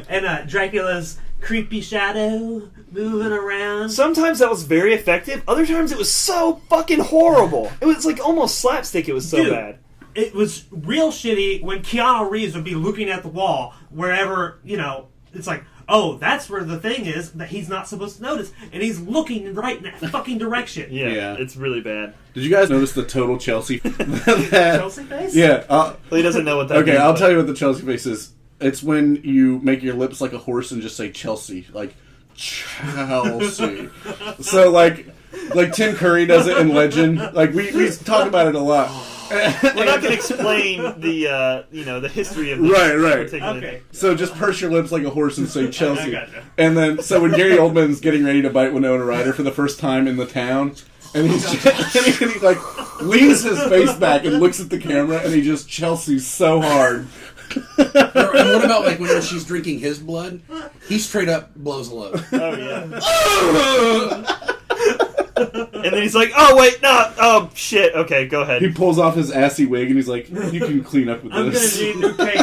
S2: And Dracula's creepy shadow moving around.
S3: Sometimes that was very effective. Other times it was so fucking horrible. It was like almost slapstick. It was so
S2: Dude,
S3: bad.
S2: It was real shitty when Keanu Reeves would be looking at the wall wherever, it's like, oh, that's where the thing is that he's not supposed to notice, and he's looking right in that fucking direction.
S3: Yeah, it's really bad.
S1: Did you guys notice the total Chelsea?
S2: Chelsea face?
S1: Yeah.
S3: Well, he doesn't know what that
S1: Okay,
S3: means.
S1: I'll tell you what the Chelsea face is. It's when you make your lips like a horse and just say Chelsea, like Chelsea. So like Tim Curry does it in Legend. Like we talk about it a lot.
S3: We're not going to explain the history of this
S1: Right.
S3: particular
S2: Okay.
S1: So just purse your lips like a horse and say Chelsea.
S2: I gotcha.
S1: And then, so when Gary Oldman's getting ready to bite Winona Ryder for the first time in the town, and he like leans his face back and looks at the camera, and he just Chelsea's so hard.
S4: And what about like whenever she's drinking his blood? He straight up blows a load.
S3: Oh yeah. And then he's like, "Oh wait, no, oh shit." Okay, go ahead.
S1: He pulls off his assy wig, and he's like, "You can clean up with
S2: I'm
S1: this."
S2: gonna need new tape.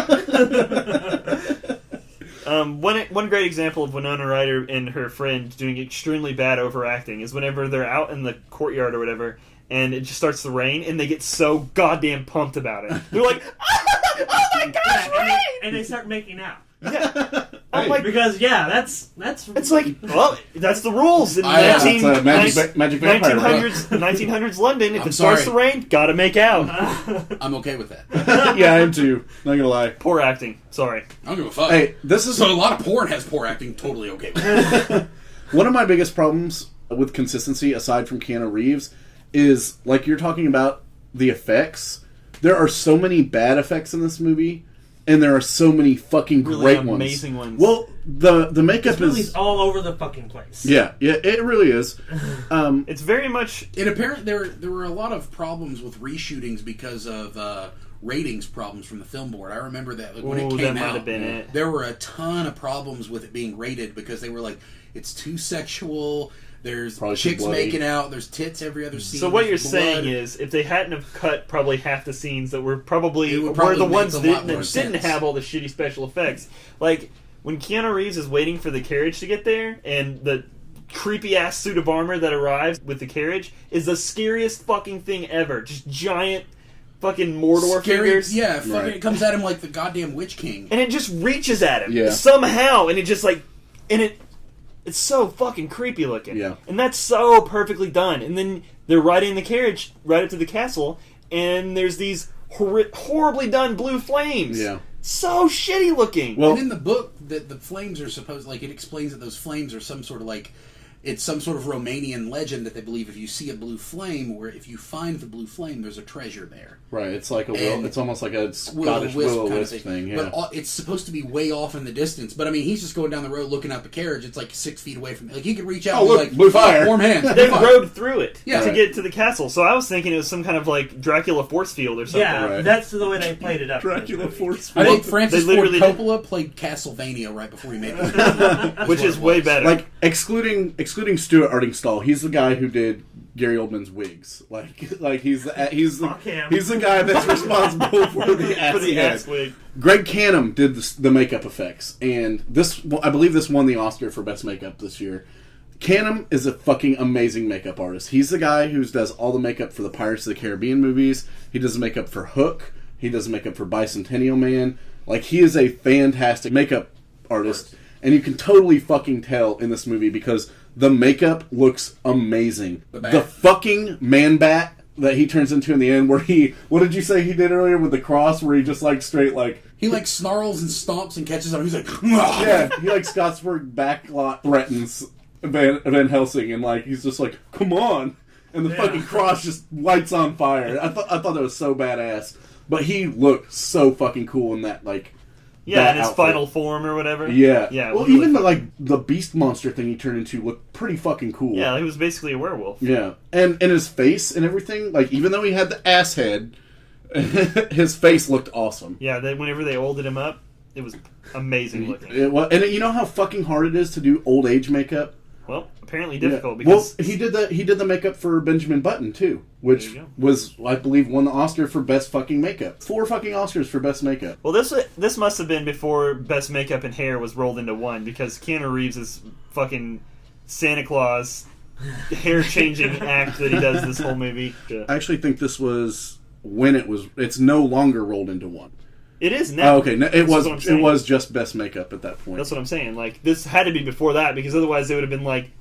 S3: One great example of Winona Ryder and her friend doing extremely bad overacting is whenever they're out in the courtyard or whatever, and it just starts to rain, and they get so goddamn pumped about it. They're like, "Oh my gosh, rain!"
S2: And they start making out.
S3: Yeah. I'm like,
S2: Because that's
S3: it's like, well, that's the rules in
S1: It's a magic vampire.
S3: 1900s London. If
S4: I'm
S3: it starts to
S4: sorry.
S3: rain, gotta make out.
S4: I'm okay with that.
S1: Yeah, I am too. Not gonna lie.
S3: Poor acting. Sorry.
S4: I don't give a fuck.
S1: Hey, this is
S4: So a lot of porn has poor acting. Totally okay with that.
S1: one of my biggest problems with consistency, aside from Keanu Reeves, is like you're talking about the effects. There are so many bad effects in this movie, and there are so many fucking
S3: Really
S1: great
S3: amazing ones.
S1: Well, the makeup
S2: this movie's
S1: is
S2: all over the fucking place.
S1: yeah, it really is.
S3: It's very much.
S4: And apparently there were a lot of problems with reshootings because of ratings problems from the film board. I remember that when it
S3: Ooh,
S4: came
S3: that might
S4: out,
S3: have been it.
S4: there were a ton of problems with it being rated because they were like, it's too sexual. There's
S1: Probably too
S4: chicks
S1: bloody.
S4: making out. There's tits every other scene.
S3: So what you're
S4: there's blood.
S3: saying is, if they hadn't have cut probably half the scenes that were probably
S4: It would
S3: were
S4: probably
S3: the
S4: make
S3: ones
S4: a
S3: that
S4: lot more
S3: didn't
S4: sense.
S3: have all the shitty special effects, like when Keanu Reeves is waiting for the carriage to get there, and the creepy ass suit of armor that arrives with the carriage is the scariest fucking thing ever. Just giant fucking Mordor
S4: Scary,
S3: fingers.
S4: yeah, fucking,
S1: Right.
S4: it comes at him like the goddamn Witch King.
S3: And it just reaches at him
S1: Yeah.
S3: somehow, and it just like, and it's so fucking creepy looking.
S1: Yeah.
S3: And that's so perfectly done. And then they're riding the carriage right up to the castle, and there's these horribly done blue flames.
S1: Yeah.
S3: So shitty looking.
S1: Well,
S4: And in the book, the flames are supposed, like, it explains that those flames are some sort of, like, it's some sort of Romanian legend that they believe if you see a blue flame, or if you find the blue flame, there's a treasure there.
S1: right, it's like
S4: And
S1: it's almost like a Scottish
S4: Will-o-wisp
S1: will-o-wisp thing. Yeah.
S4: But it's supposed to be way off in the distance. But I mean, he's just going down the road looking out the carriage. It's like 6 feet away from. Like he could reach out.
S1: Oh,
S4: and be
S1: look,
S4: like,
S1: blue fire.
S4: warm hands.
S3: They
S4: blue fire.
S3: rode through it
S4: Yeah.
S3: to
S1: Right.
S3: get to the castle. So I was thinking it was some kind of like Dracula force field or something.
S2: Yeah,
S1: Right.
S2: that's the way they played it up.
S1: Dracula Force
S4: I think
S1: Field.
S4: Francis
S3: They
S4: Ford
S3: literally
S4: Coppola played Castlevania right before he made it,
S3: Which is way better.
S1: Like excluding Stuart Artingstall, he's the guy who did Gary Oldman's wigs. Like he's
S2: Fuck him.
S1: the guy that's responsible for the ass
S3: for the
S1: head.
S3: ass wig.
S1: Greg Canham did the makeup effects, and I believe this won the Oscar for best makeup this year. Canham is a fucking amazing makeup artist. He's the guy who does all the makeup for the Pirates of the Caribbean movies. He does the makeup for Hook. He does the makeup for Bicentennial Man. Like, he is a fantastic makeup artist, and you can totally fucking tell in this movie because the makeup looks amazing.
S4: The bat.
S1: The fucking man bat that he turns into in the end, where what did you say he did earlier with the cross, where he just like straight like...
S4: he like snarls and stomps and catches on him. He's like,
S1: Yeah, he like Scottsburg backlot threatens Van Helsing, and like he's just like, come on, and the fucking cross just lights on fire. I thought that was so badass, but he looked so fucking cool in that like
S3: Yeah, in its
S1: outfit.
S3: final form or whatever.
S1: Yeah.
S3: Yeah. it
S1: Well,
S3: was really
S1: even
S3: fun.
S1: like the beast monster thing he turned into looked pretty fucking cool.
S3: Yeah, he was basically a werewolf.
S1: Yeah. And his face and everything, like, even though he had the ass head, his face looked awesome.
S3: Yeah, whenever they olded him up, it was amazing looking.
S1: And you know how fucking hard it is to do old age makeup?
S3: Well, apparently
S1: Yeah.
S3: difficult because
S1: Well, he did the makeup for Benjamin Button too, which
S3: There you go.
S1: was, I believe, won the Oscar for best fucking makeup. 4 fucking Oscars for best makeup.
S3: Well, this must have been before best makeup and hair was rolled into one because Keanu Reeves is fucking Santa Claus hair changing act that he does this whole movie.
S1: I actually think this was when it's no longer rolled into one.
S3: It is now.
S1: Oh, okay, no, it
S3: what I'm saying.
S1: was just best makeup at that point.
S3: That's what I'm saying. Like, this had to be before that because otherwise they would have been like,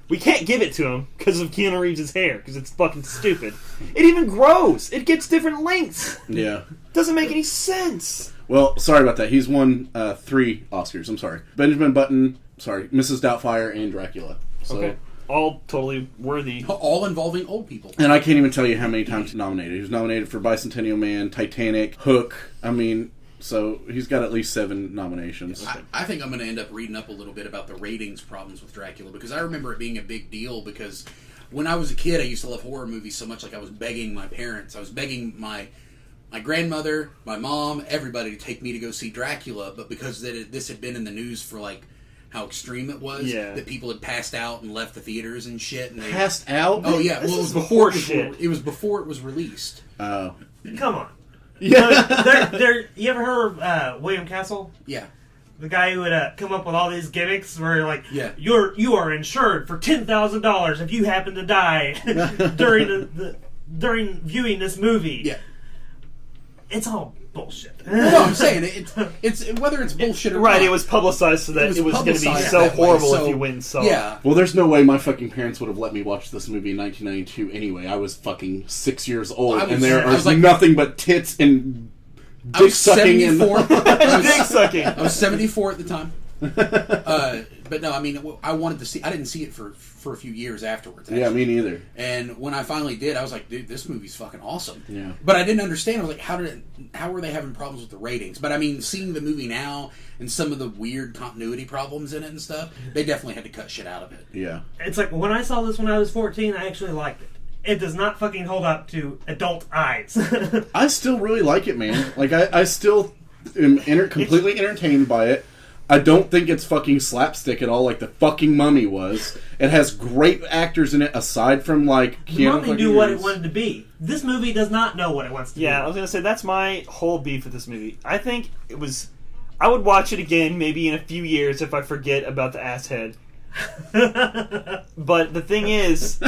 S3: we can't give it to him because of Keanu Reeves' hair because it's fucking stupid. It even grows. It gets different lengths.
S1: Yeah.
S3: Doesn't make any sense.
S1: Well, sorry about that. He's won 3 Oscars. I'm sorry. Benjamin Button, Mrs. Doubtfire, and Dracula. So,
S3: Okay. All totally worthy.
S4: All involving old people.
S1: And I can't even tell you how many times he's nominated. He was nominated for Bicentennial Man, Titanic, Hook. I mean, so he's got at least 7 nominations.
S4: I think I'm going to end up reading up a little bit about the ratings problems with Dracula because I remember it being a big deal because when I was a kid I used to love horror movies so much, like I was begging my parents. I was begging my grandmother, my mom, everybody to take me to go see Dracula, but because this had been in the news for like how extreme it was, that people had passed out and left the theaters and shit. And
S1: Passed out?
S4: Oh yeah,
S3: This
S4: well
S3: is
S4: it was before it was released.
S1: Oh.
S2: Come on.
S1: Yeah.
S2: You ever heard of William Castle?
S4: Yeah.
S2: The guy who would come up with all these gimmicks where like,
S4: Yeah.
S2: you are insured for $10,000 if you happen to die during viewing this movie.
S4: Yeah.
S2: It's all bullshit.
S4: No, I'm saying it's whether it's bullshit or
S3: Right,
S4: not.
S3: it was publicized so that it was going to be
S4: publicized
S3: so
S4: that way,
S3: horrible
S4: so-
S3: if you went and saw
S4: Yeah.
S1: Well, there's no way my fucking parents would have let me watch this movie in 1992 anyway. I was fucking 6 years old, and there
S4: I was
S1: was
S4: like-
S1: nothing but tits and
S4: I
S1: dick
S4: was
S1: sucking.
S4: 74.
S3: Dick sucking.
S4: I was 74 at the time. But no, I mean, I wanted to see. I didn't see it for a few years afterwards. Actually.
S1: Yeah, me neither.
S4: And when I finally did, I was like, dude, this movie's fucking awesome.
S1: Yeah.
S4: But I didn't understand. I was like, how were they having problems with the ratings? But I mean, seeing the movie now and some of the weird continuity problems in it and stuff, they definitely had to cut shit out of it.
S1: Yeah.
S2: It's like when I saw this when I was 14, I actually liked it. It does not fucking hold up to adult eyes.
S1: I still really like it, man. Like, I still am completely entertained by it. I don't think it's fucking slapstick at all like the fucking Mummy was. It has great actors in it aside from, like,
S2: The
S1: Keanu
S2: Mummy
S1: fucking
S2: knew what it
S1: Reeves.
S2: wanted to be. This movie does not know what it wants to be.
S3: Yeah, I was going to say, that's my whole beef with this movie. I think it was... I would watch it again maybe in a few years if I forget about the ass head. But the thing is...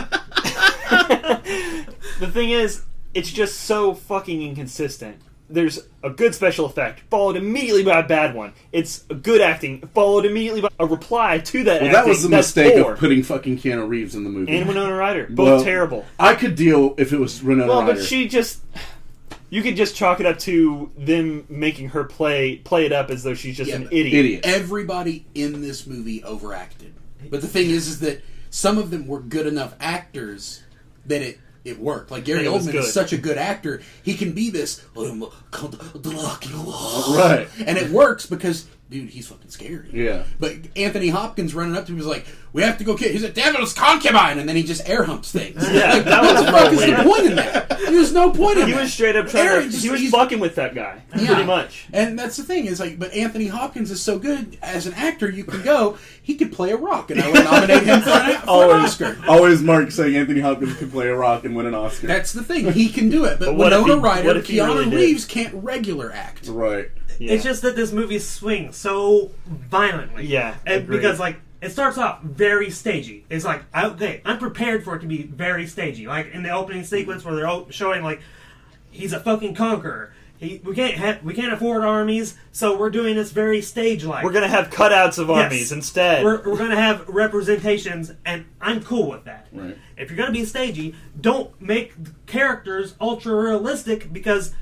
S3: it's just so fucking inconsistent. There's a good special effect, followed immediately by a bad one. It's a good acting, followed immediately by a reply to that acting.
S1: Well, that was the
S3: that's
S1: mistake
S3: poor.
S1: of putting fucking Keanu Reeves in the movie.
S3: And Winona Ryder. Both
S1: Well,
S3: terrible.
S1: I could deal if it was Winona
S3: Well,
S1: Ryder.
S3: but she just... You could just chalk it up to them making her play it up as though she's just an
S4: but
S3: idiot.
S4: Everybody in this movie overacted. But the thing is that some of them were good enough actors that it worked. Like Gary
S3: It was
S4: Oldman
S3: good.
S4: is such a good actor. He can be this Dracula.
S1: Right.
S4: And it works because, dude, he's fucking scary.
S1: Yeah.
S4: But Anthony Hopkins running up to him was like, we have to go kill. He's a devil's concubine. And then he just air humps things.
S3: Yeah,
S4: Like,
S3: that
S4: what
S3: was
S4: the fuck
S3: real
S4: is the
S3: weird.
S4: point in that? There's no point in
S3: He
S4: that.
S3: was straight up trying
S4: Aaron
S3: to...
S4: just-
S3: He was
S4: he's-
S3: fucking with that guy.
S4: Yeah.
S3: Pretty much.
S4: And that's the thing, is like, but Anthony Hopkins is so good as an actor, you can go, he could play a rock, and I would nominate him for an Oscar.
S1: Always Mark saying Anthony Hopkins could play a rock and win an Oscar.
S4: That's the thing, he can do it. But
S3: what if
S4: Winona
S3: he-
S4: Ryder,
S3: what if he
S4: Keanu
S3: really did?
S4: Reeves can't regular act.
S1: right.
S3: Yeah.
S2: It's just that this movie swings so violently.
S3: Yeah,
S2: And
S3: agreed.
S2: because, like, it starts off very stagey. It's like, okay, I'm prepared for it to be very stagey. Like, in the opening sequence where they're showing, like, he's a fucking conqueror. We can't afford armies, so we're doing this very stage-like.
S3: We're going to have cutouts of
S2: Yes.
S3: armies instead.
S2: We're going to have representations, and I'm cool with that.
S1: Right.
S2: If you're going to be stagey, don't make the characters ultra-realistic because,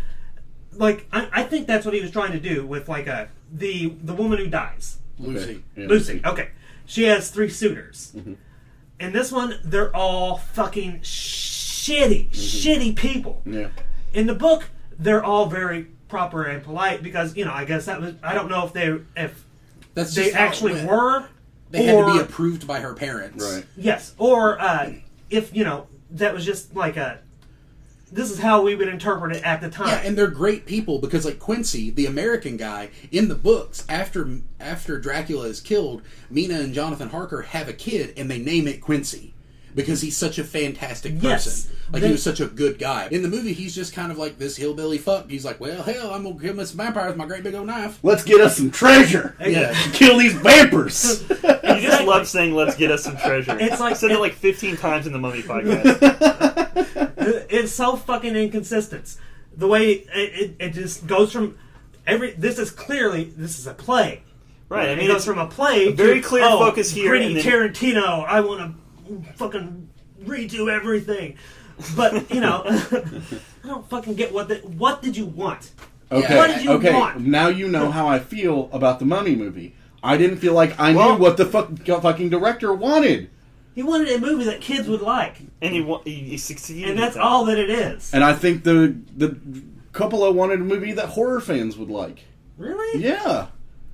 S2: like, I think that's what he was trying to do with, like, the woman who dies.
S4: Lucy.
S1: Okay. Yeah,
S2: Lucy. Okay. She has 3 suitors.
S1: Mm-hmm.
S2: In this one, they're all fucking shitty people.
S1: Yeah.
S2: In the book, they're all very proper and polite because I guess that was I don't know if they
S4: That's just how it
S2: actually
S4: went.
S2: were.
S4: They had to be approved by her parents.
S1: Right.
S2: Yes, or if that was just like this is how we would interpret it at the time.
S4: Yeah, and they're great people because, like Quincy, the American guy, in the books, after Dracula is killed, Mina and Jonathan Harker have a kid, and they name it Quincy because he's such a fantastic person.
S2: Yes,
S4: he was such a good guy. In the movie, he's just kind of like this hillbilly fuck. He's like, well, hell, I'm gonna kill this vampire with my great big old knife.
S1: Let's get us some treasure.
S4: Yeah.
S1: Kill these vampires.
S3: You just love saying, let's get us some treasure.
S2: It's like-
S3: said it like 15 times in the Mummy podcast.
S2: It's so fucking inconsistent. The way it just goes from this is a play.
S3: Right, I
S2: It
S3: mean,
S2: goes
S3: it's
S2: from a play
S3: very
S2: to,
S3: clear focus here,
S2: gritty
S3: and then-
S2: Tarantino, I want to fucking redo everything. But, I don't fucking get what did you want?
S1: Okay,
S2: What did you
S1: okay.
S2: want?
S1: Now you know how I feel about the Mummy movie. I didn't feel like I
S3: Well-
S1: knew what the fucking director wanted.
S2: He wanted a movie that kids would like.
S3: And he succeeded.
S2: And that's
S3: at that.
S2: all that it is.
S1: And I think the Coppola wanted a movie that horror fans would like.
S2: Really?
S1: Yeah.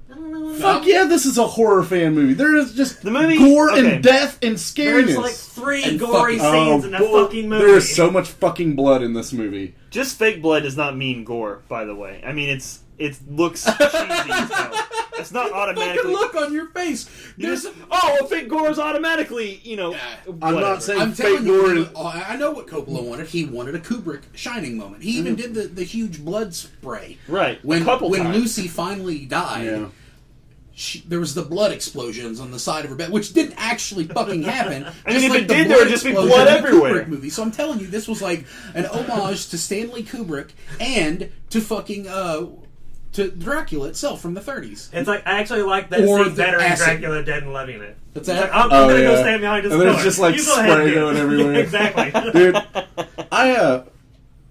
S2: I don't know.
S1: Fuck yeah, this is a horror fan movie. There is just
S3: The movie-
S1: gore
S3: okay.
S1: and death and scariness.
S2: There's like 3
S4: And
S2: gory
S4: fucking-
S2: scenes in that fucking movie.
S1: There is so much fucking blood in this movie.
S3: Just fake blood does not mean gore, by the way. I mean, it looks cheesy as hell. It's not
S4: Fucking
S3: automatically.
S4: look on your face. There's
S3: fake gore is automatically,
S1: I'm
S3: whatever.
S1: not saying
S4: I'm
S1: fake
S4: telling
S1: gore.
S4: you, I know what Coppola wanted. He wanted a Kubrick Shining moment. He even did the huge blood spray.
S3: Right.
S4: When
S3: A couple
S4: when
S3: times.
S4: Lucy finally died,
S1: Yeah.
S4: there was the blood explosions on the side of her bed, which didn't actually fucking happen.
S3: I mean,
S4: Just
S3: if
S4: like
S3: it
S4: the
S3: did, there would
S4: blood
S3: just be
S4: explosion
S3: blood
S4: in the
S3: everywhere.
S4: Kubrick movie. So I'm telling you, this was like an homage to Stanley Kubrick and to fucking to Dracula itself from the 30s.
S2: It's like, I actually like that
S4: Or
S2: scene
S4: the
S2: better in
S4: acid.
S2: Dracula Dead and Loving It.
S4: What's
S2: It's
S4: that?
S2: like, I'm
S1: Oh,
S2: gonna go
S1: yeah.
S2: stand behind this
S1: And there's
S2: pillar.
S1: just, like,
S2: You go ahead,
S1: spray
S2: dude.
S1: going everywhere.
S2: Yeah, exactly.
S1: Dude,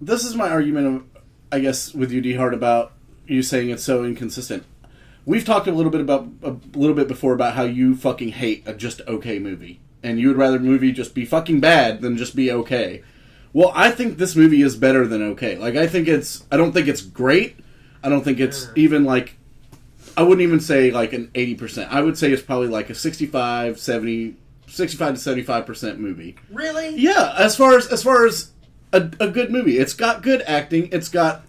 S1: this is my argument, I guess, with you, DeHart, about you saying it's so inconsistent. We've talked a little bit before about how you fucking hate a just okay movie, and you would rather a movie just be fucking bad than just be okay. Well, I think this movie is better than okay. Like, I don't think it's great. I don't think it's even like, I wouldn't even say like an 80%. I would say it's probably like a 65 to 75% movie.
S2: Really?
S1: Yeah, as far as a good movie, it's got good acting. It's got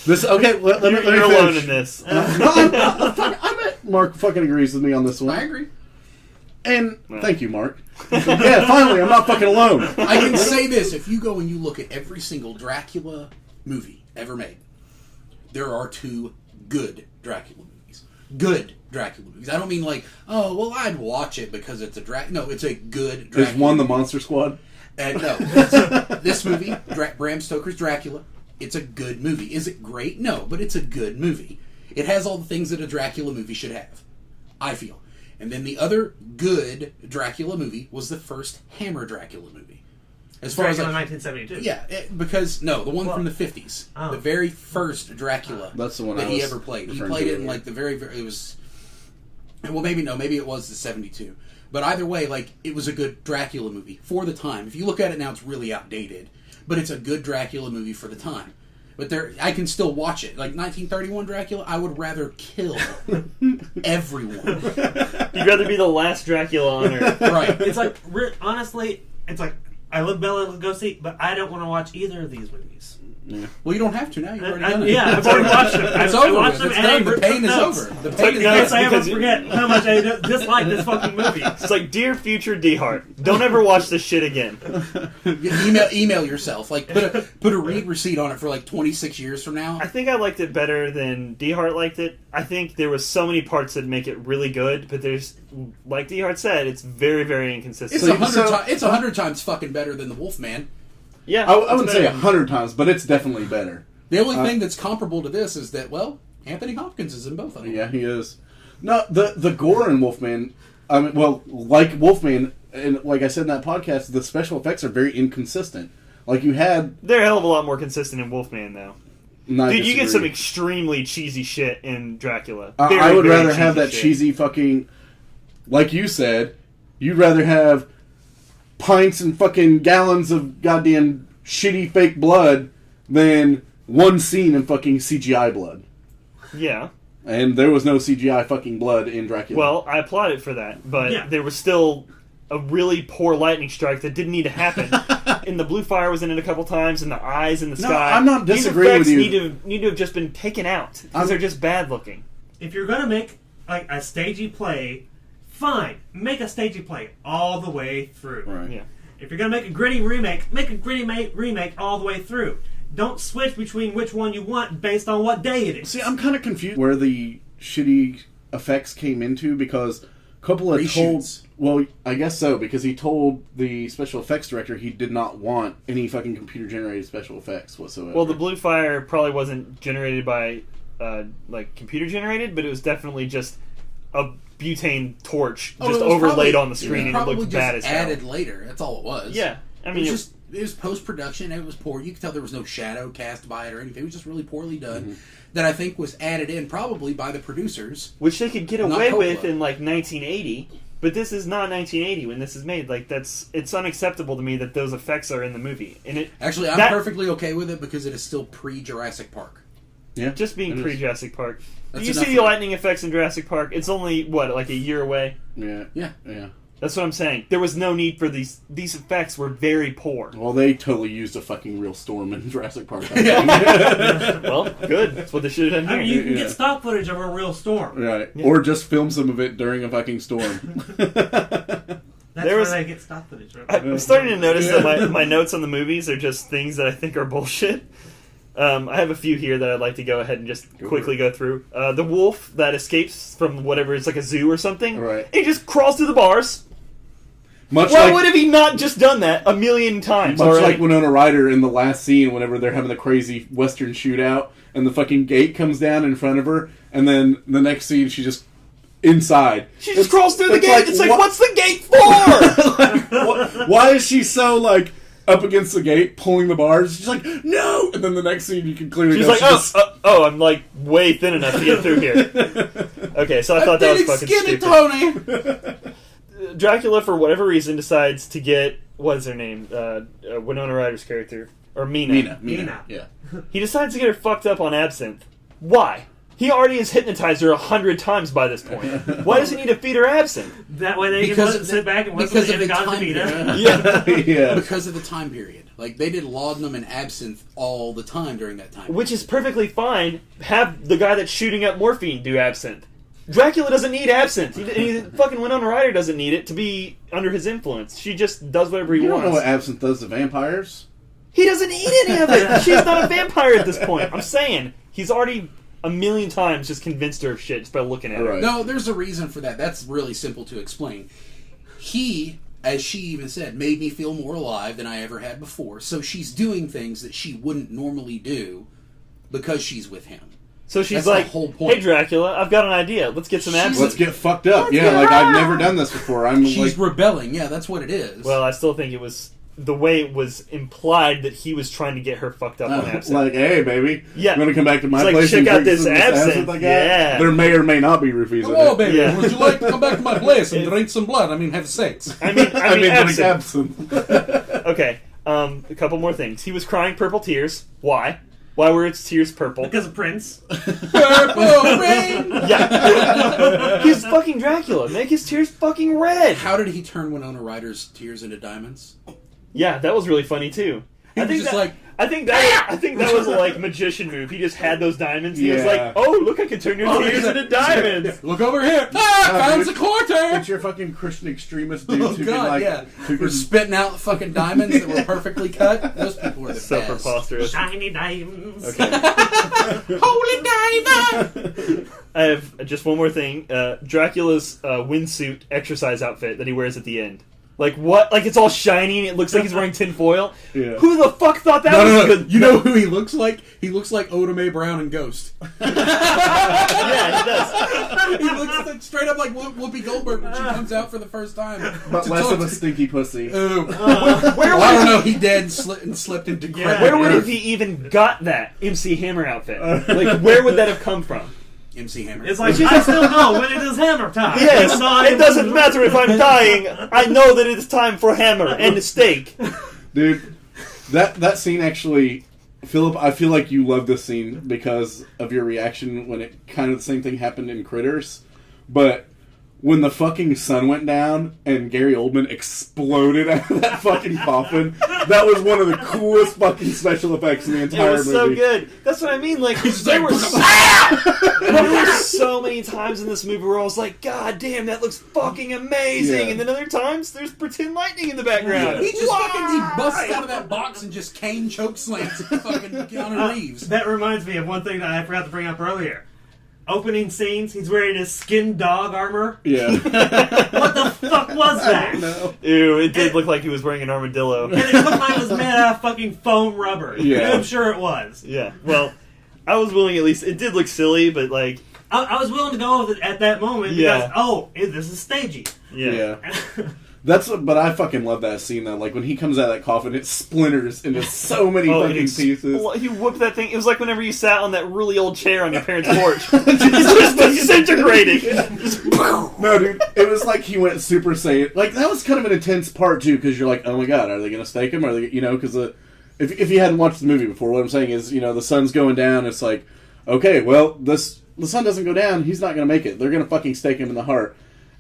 S1: this. Okay, let me
S3: You're
S1: finish.
S3: alone in this.
S1: I bet Mark fucking agrees with me on this one.
S4: I agree.
S1: And thank you, Mark. Yeah, finally, I'm not fucking alone.
S4: I can say this: if you go and you look at every single Dracula movie ever made, there are 2 good Dracula movies. Good Dracula movies. I don't mean like, oh, well, I'd watch it because it's a Dracula. No, it's a good Dracula.
S1: Is one the Monster Squad?
S4: And no, this movie, Bram Stoker's Dracula, it's a good movie. Is it great? No, but it's a good movie. It has all the things that a Dracula movie should have, I feel. And then the other good Dracula movie was the first Hammer Dracula movie. As far
S2: Dracula
S4: as like,
S2: 1972.
S4: yeah, because no, the one from the 50s,
S2: Oh.
S4: the very first Dracula
S1: That's the one
S4: that
S1: I
S4: he
S1: was
S4: ever played. He
S1: referring
S4: played
S1: to
S4: it in
S1: earlier.
S4: like the very it was. Well, maybe it was the 72. But either way, like, it was a good Dracula movie for the time. If you look at it now, it's really outdated. But it's a good Dracula movie for the time. But I can still watch it. Like 1931 Dracula, I would rather kill everyone.
S3: You'd rather be the last Dracula on Earth.
S4: Right.
S2: It's like, honestly, it's like, I love Bela Lugosi, but I don't want to watch either of these movies.
S1: Yeah.
S4: Well, you don't have to now. You've already done it.
S2: Yeah, I've already watched them.
S4: It's
S2: I
S4: over
S2: watched
S4: with.
S2: them
S4: It's
S2: and
S4: done.
S2: I
S4: The pain
S2: took
S4: is
S2: notes.
S4: over. The
S2: Took
S4: pain is
S2: notes.
S4: over.
S2: I almost
S3: Because-
S2: forget how much I dislike this fucking movie.
S3: It's like, dear future DeHart, don't ever watch this shit again.
S4: Email yourself. Like, put a read receipt on it for like 26 years from now.
S3: I think I liked it better than DeHart liked it. I think there was so many parts that make it really good, but there's, like DeHart said, it's very, very inconsistent.
S4: It's 100 times fucking better than the Wolfman.
S3: Yeah,
S1: I wouldn't
S3: it's
S1: say
S3: better.
S1: 100 times, but it's definitely better.
S4: The only thing that's comparable to this is that, well, Anthony Hopkins is in both of them.
S1: Yeah, he is. No, the gore in Wolfman, I mean, well, like Wolfman, and like I said in that podcast, the special effects are very inconsistent. Like you had...
S3: They're a hell of a lot more consistent in Wolfman, though.
S1: No, I
S3: Dude, you get
S1: disagree.
S3: some extremely cheesy shit in Dracula.
S1: I
S3: Very,
S1: would
S3: very
S1: rather have that
S3: shit.
S1: cheesy fucking... Like you said, you'd rather have pints and fucking gallons of goddamn shitty fake blood than one scene in fucking CGI blood.
S3: Yeah.
S1: And there was no CGI fucking blood in Dracula.
S3: Well, I applaud it for that, but there was still a really poor lightning strike that didn't need to happen. And the blue fire was in it a couple times, and the eyes in the sky.
S1: I'm not disagreeing with you.
S3: These effects need to have just been taken out because they're just bad looking.
S2: If you're gonna make like a stagey play, fine, make a stagey play all the way through.
S1: Right.
S3: Yeah.
S2: If you're gonna make a gritty remake, make a gritty remake all the way through. Don't switch between which one you want based on what day it is.
S1: See, I'm kind of confused where the shitty effects came into, because Coppola told... Well, I guess so, because he told the special effects director he did not want any fucking computer-generated special effects whatsoever.
S3: Well, the blue fire probably wasn't generated by, computer-generated, but it was definitely just a butane torch just overlaid on the screen, and it looked bad as hell.
S4: Added later. That's all it was.
S3: Yeah. I mean,
S4: it was post-production. It was poor. You could tell there was no shadow cast by it or anything. It was just really poorly done. That I think was added in probably by the producers.
S3: which they could get away with in, 1980, but this is not 1980 when this is made. It's unacceptable to me that those effects are in the movie. And
S4: Actually, I'm perfectly okay with it because it is still pre-Jurassic Park.
S1: Yeah,
S3: just being pre-Jurassic Park.
S4: That's
S3: You see the lightning effects in Jurassic Park, it's only, a year away?
S1: Yeah.
S3: That's what I'm saying. There was no need for these effects were very poor.
S1: Well, they totally used a fucking real storm in Jurassic Park.
S3: Well, good. That's what they should have done
S2: I
S3: here.
S2: mean, you can get stock footage of a real storm.
S1: Right. Yeah. Or just film some of it during a fucking storm.
S2: That's where they get stock footage. Right?
S3: I'm starting to notice that my notes on the movies are just things that I think are bullshit. I have a few here that I'd like to go ahead and just quickly go through. The wolf that escapes from whatever, it's like a zoo or something.
S1: Right.
S3: He just crawls through the bars.
S1: Why
S3: would have he not just done that a million times?
S1: Much like Winona Ryder in the last scene, whenever they're having the crazy Western shootout, and the fucking gate comes down in front of her, and then the next scene, she just inside.
S3: She just crawls through the gate. It's like, what's the gate for?
S1: Why is she so up against the gate, pulling the bars? She's like, no! And then the next scene, you can clearly
S3: She's
S1: know
S3: like, I'm way thin enough to get through here. Okay, so I thought that was fucking stupid.
S4: Tony!
S3: Dracula, for whatever reason, decides to get, what is her name? Winona Ryder's character. Or Mina.
S1: Mina. Yeah.
S3: He decides to get her fucked up on absinthe. Why? He already has hypnotized her 100 times by this point. Why does he need to feed her absinthe?
S2: That way they can sit back and listen to Badonkadonk.
S3: Yeah.
S4: Because of the time period. They did laudanum and absinthe all the time during that time.
S3: Which is perfectly fine. Have the guy that's shooting up morphine do absinthe. Dracula doesn't need absinthe. Fucking Winona Ryder doesn't need it to be under his influence. She just does whatever he wants.
S1: You don't know what absinthe does to vampires?
S3: He doesn't eat any of it. She's not a vampire at this point. I'm saying he's already a million times just convinced her of shit just by looking at her.
S1: Right.
S4: No, there's a reason for that. That's really simple to explain. He, as she even said, made me feel more alive than I ever had before. So she's doing things that she wouldn't normally do because she's with him.
S3: So she's
S4: That's
S3: like,
S4: the whole point.
S3: hey Dracula, I've got an idea. Let's get some absinthe.
S1: Let's get fucked up. I've never done this before.
S4: She's rebelling. Yeah, that's what it is.
S3: Well, I still think it was the way it was implied that he was trying to get her fucked up on absinthe.
S1: Hey, baby.
S3: Yeah.
S1: I'm going to come back to my
S3: It's
S1: place
S3: check
S1: and
S3: out
S1: drink
S3: this
S1: some
S3: absinthe.
S1: I got.
S3: Yeah.
S1: There may or may not be roofies in
S4: Hello,
S1: it.
S4: baby.
S3: Yeah.
S4: Would you like to come back to my place and drink some blood? Have sex.
S3: I mean
S1: drink
S3: absinthe.
S1: absinthe.
S3: Okay, a couple more things. He was crying purple tears. Why? Why were its tears purple?
S2: Because of Prince.
S4: Purple rain!
S3: Yeah. He's fucking Dracula. Make his tears fucking red.
S4: How did he turn Winona Ryder's tears into diamonds?
S3: Yeah, that was really funny too.
S4: He was just like,
S3: I think that was a magician move. He just had those diamonds. He was like, "Oh, look, I can turn your tears into diamonds."
S4: look over here. Found a quarter!
S1: It's your fucking Christian extremist dudes
S4: Oh,
S1: who
S4: God,
S1: can,
S4: who were spitting out fucking diamonds that were perfectly cut. Those people were the
S3: So
S4: best.
S3: preposterous.
S2: Shiny diamonds.
S3: Okay.
S4: Holy diamond!
S3: I have just one more thing. Dracula's windsuit exercise outfit that he wears at the end. Like, what? Like, it's all shiny and it looks like he's wearing tinfoil?
S1: Yeah.
S3: Who the fuck thought that was good?
S4: You know who he looks like? He looks like Oda Mae Brown in Ghost.
S3: Yeah, he does.
S4: He looks like, straight up like Whoopi Goldberg when she comes out for the first time.
S1: But less of a stinky pussy.
S4: I don't know. He dead and slipped into crap.
S3: Where would have he even got that MC Hammer outfit? Like, where would that have come from?
S4: MC Hammer.
S2: It's like, I still know when it is hammer time.
S3: Yes,
S2: It's not
S3: it doesn't matter if I'm dying. I know that it is time for hammer and a steak.
S1: Dude, that scene actually Philip, I feel like you love this scene because of your reaction when it kind of the same thing happened in Critters. But when the fucking sun went down and Gary Oldman exploded out of that fucking coffin, that was one of the coolest fucking special effects in the entire movie.
S3: It was so good. That's what I mean. Like, there were so many times in this movie where I was like, God damn, that looks fucking amazing.
S1: Yeah.
S3: And then other times, there's pretend lightning in the background.
S4: He just fucking busts out of that box and just cane choke slams at fucking Keanu Reeves.
S2: That reminds me of one thing that I forgot to bring up earlier. Opening scenes, he's wearing his skin dog armor.
S1: Yeah.
S2: What the fuck was that?
S1: No.
S3: Ew, it did look like he was wearing an armadillo.
S2: And it looked like it was made out of fucking foam rubber.
S1: Yeah.
S2: I'm sure it was.
S3: Yeah, well, I was willing at least. It did look silly, but like...
S2: I was willing to go with it at that moment because, this is stagey.
S3: Yeah.
S1: But I fucking love that scene though. Like when he comes out of that coffin, it splinters into so many fucking pieces.
S3: He whooped that thing. It was like whenever you sat on that really old chair on your parents' porch. It's just disintegrating.
S1: No, dude, it was like he went Super Saiyan. Like that was kind of an intense part too, because you're like, oh my god, are they going to stake him? Are they, because if you hadn't watched the movie before, what I'm saying is, the sun's going down. It's like, okay, well, the sun doesn't go down. He's not going to make it. They're going to fucking stake him in the heart.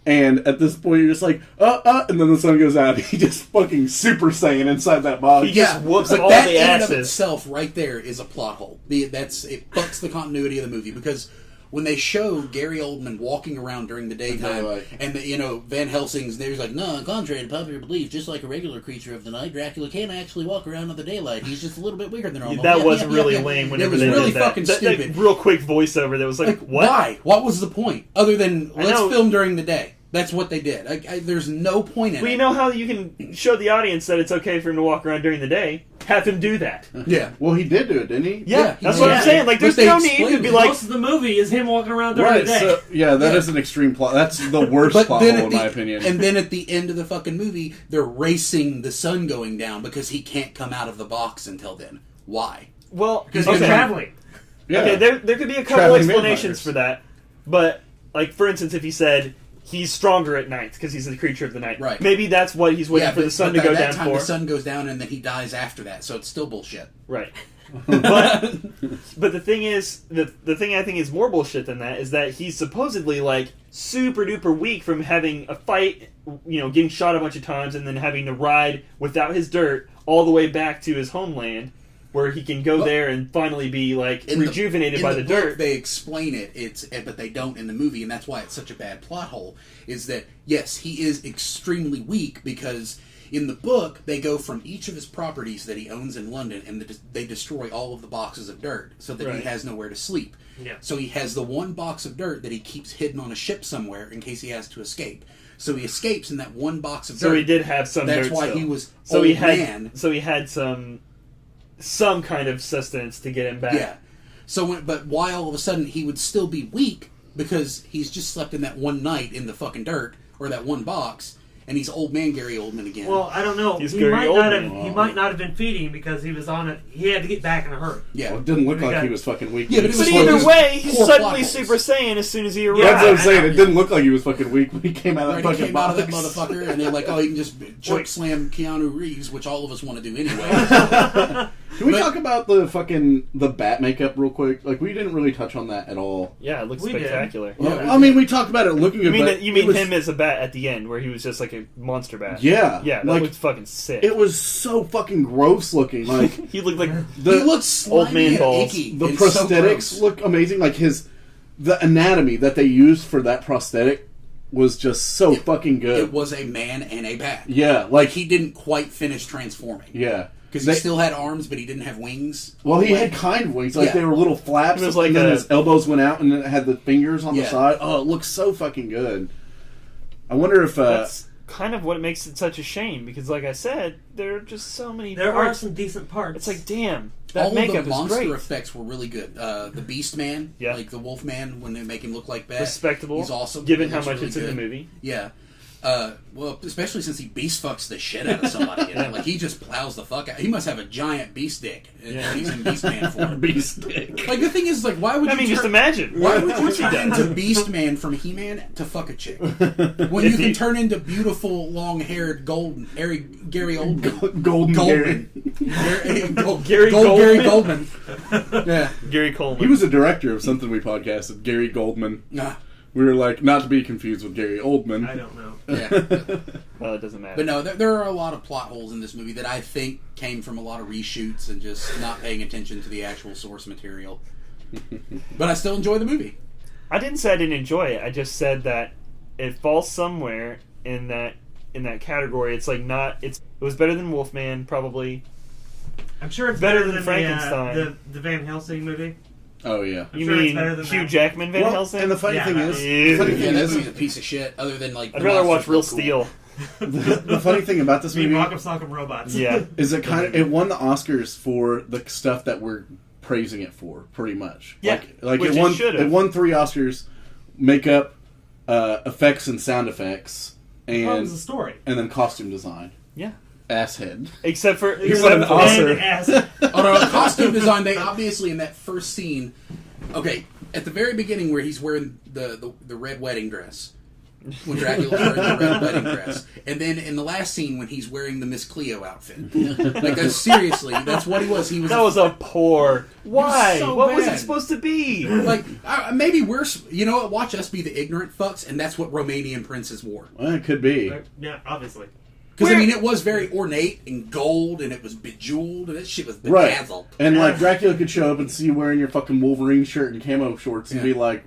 S1: And at this point, you're just like, and then the sun goes out. He just fucking Super Saiyan inside that box.
S3: He just whoops all
S4: that
S3: the
S4: in and of
S3: asses.
S4: itself, right there, is a plot hole. It fucks the continuity of the movie because when they show Gary Oldman walking around during the daytime, and Van Helsing's there's like, no, contrary to popular belief, just like a regular creature of the night, Dracula can't actually walk around in the daylight. He's just a little bit weaker than normal.
S3: That was really lame. Whenever they
S4: really
S3: did that.
S4: fucking stupid.
S3: That real quick voiceover that was like, what?
S4: Why? What was the point other than let's film during the day? That's what they did. There's no point in it.
S3: Well, you know how you can show the audience that it's okay for him to walk around during the day? Have him do that.
S4: Yeah.
S1: Well, he did do it, didn't he?
S3: Yeah, that's what I'm saying. Like, there's no need to be like...
S2: Most of the movie is him walking around during the day.
S1: So, that is an extreme plot. That's the worst plot hole, in my opinion.
S4: And then at the end of the fucking movie, they're racing the sun going down because he can't come out of the box until then. Why?
S3: Well,
S2: because he's traveling.
S1: Yeah.
S3: Okay, there could be a couple explanations for that. But, like, for instance, if he said... He's stronger at night because he's a creature of the night.
S4: Right.
S3: Maybe that's what he's waiting for the sun to go down for.
S4: The sun goes down and then he dies after that, so it's still bullshit.
S3: Right. but the thing is, the thing I think is more bullshit than that is that he's supposedly like super duper weak from having a fight, getting shot a bunch of times and then having to ride without his dirt all the way back to his homeland. Where he can go there and finally be like rejuvenated by the dirt.
S4: They explain it, but they don't in the movie, and that's why it's such a bad plot hole. Is that yes, he is extremely weak because in the book they go from each of his properties that he owns in London and they destroy all of the boxes of dirt so that he has nowhere to sleep.
S2: Yeah.
S4: So he has the one box of dirt that he keeps hidden on a ship somewhere in case he has to escape. So he escapes in that one box of dirt.
S3: So he did have some dirt.
S4: That's why
S3: still.
S4: he was
S3: So he had some kind of sustenance to get him back.
S4: Yeah. So, but why all of a sudden he would still be weak because he's just slept in that one night in the fucking dirt or that one box, and he's old man Gary Oldman again.
S2: Well, I don't know.
S3: He's
S2: He
S3: Gary
S2: might
S3: Oldman.
S2: not have been feeding because he was on it. He had to get back in a hurry.
S4: Yeah.
S1: Well, it didn't look like he was fucking weak.
S4: Yeah, but
S3: either way, he's
S4: poor
S3: suddenly
S4: plot
S3: Super Saiyan as soon as he arrived.
S1: That's what I'm saying. It didn't look like he was fucking weak when he came out of that
S4: He
S1: fucking
S4: came
S1: box.
S4: out of that motherfucker, and they're like, "Oh, you can just choke slam Keanu Reeves," which all of us want to do anyway.
S1: Can we talk about the bat makeup real quick? Like, we didn't really touch on that at all.
S3: Yeah, it looks
S2: We did.
S3: spectacular.
S1: Well, I mean, we talked about it looking good.
S3: You mean him as a bat at the end, where he was just like a monster bat?
S1: Yeah,
S3: yeah, that looked fucking sick.
S1: It was so fucking gross looking. Like
S3: he looked like
S4: he looks
S3: old man balls.
S4: Icky.
S1: The
S4: It's
S1: prosthetics
S4: so
S1: look amazing. Like the anatomy that they used for that prosthetic was just so fucking good.
S4: It was a man and a bat.
S1: Yeah,
S4: Like he didn't quite finish transforming.
S1: yeah.
S4: Because he still had arms, but he didn't have wings.
S1: Well, he had kind of wings. Like, they were little flaps.
S3: It was like
S1: and then his elbows went out, and then it had the fingers on the
S4: Yeah.
S1: side. Oh, it looks so fucking good. I wonder if...
S3: That's kind of what makes it such a shame, because like I said, there are just so many
S2: There
S3: parts.
S2: are some decent parts.
S3: It's like, damn, that
S4: All
S3: makeup
S4: of the
S3: is
S4: monster
S3: great.
S4: effects were really good. The Beast Man,
S3: Yeah.
S4: like the Wolf Man, when they make him look like that.
S3: Respectable.
S4: He's awesome.
S3: Given
S4: He
S3: how
S4: looks
S3: much
S4: really
S3: it's in the
S4: good.
S3: movie.
S4: Yeah. Well, especially since he beast fucks the shit out of somebody. Like, he just plows the fuck out. He must have a giant beast dick. And he's in Beastman form.
S1: Beast dick.
S4: Like, the thing is, like, why would you
S3: just imagine.
S4: Why would you turn into Beastman from He-Man to fuck a chick? When you can turn into beautiful, long-haired, Gary Oldman.
S1: Gary.
S4: Gary Goldman. Yeah.
S3: Gary Coleman.
S1: He was a director of something we podcasted, Gary Goldman.
S4: Nah.
S1: We were like, not to be confused with Gary Oldman.
S2: I don't know.
S4: Yeah.
S3: Well, it doesn't matter.
S4: But no, there are a lot of plot holes in this movie that I think came from a lot of reshoots and just not paying attention to the actual source material. But I still enjoy the movie.
S3: I didn't say I didn't enjoy it. I just said that it falls somewhere in that category. It's like it was better than Wolfman, probably.
S2: I'm sure it's
S3: Better
S2: better
S3: than
S2: than
S3: Frankenstein.
S2: the Van Helsing movie.
S1: Oh, yeah.
S3: You
S2: sure it's
S3: mean
S2: better than
S3: Hugh
S2: that.
S3: Jackman Van
S1: Well,
S3: Helsing?
S1: and the funny thing is...
S3: Yeah.
S1: funny
S4: Yeah,
S1: thing
S4: that
S1: is,
S4: movie's a piece of shit, other than, like...
S3: I'd
S4: the
S3: rather watch
S4: monsters
S3: Real
S4: look cool.
S3: Steel.
S1: the funny thing about this
S2: I mean,
S1: movie
S2: Rock'em Sock'em Robots.
S3: Yeah.
S1: is it won the Oscars for the stuff that we're praising it for, pretty much.
S3: Yeah,
S1: Like
S3: which
S1: it
S3: should've.
S1: won 3 Oscars, makeup, effects and sound effects,
S2: What was the
S1: and
S2: story?
S1: then costume design.
S3: Yeah.
S1: Asshead.
S3: Except for...
S1: He's an Oscar.
S4: Oh no, costume design, they obviously in that first scene... Okay, at the very beginning where he's wearing the red wedding dress. When Dracula's wearing the red wedding dress. And then in the last scene when he's wearing the Miss Cleo outfit. Like, seriously, that's what he was.
S3: That was a poor... Why?
S4: so
S3: What was
S4: bad.
S3: it supposed to be?
S4: Like, maybe we're... You know what? Watch us be the ignorant fucks, and that's what Romanian princes wore.
S1: Well, it could be.
S2: Yeah, obviously.
S4: Because, I mean, it was very ornate and gold, and it was bejeweled, and that shit was
S1: Right.
S4: bedazzled.
S1: And like Dracula could show up and see you wearing your fucking Wolverine shirt and camo shorts and
S4: Yeah.
S1: be like,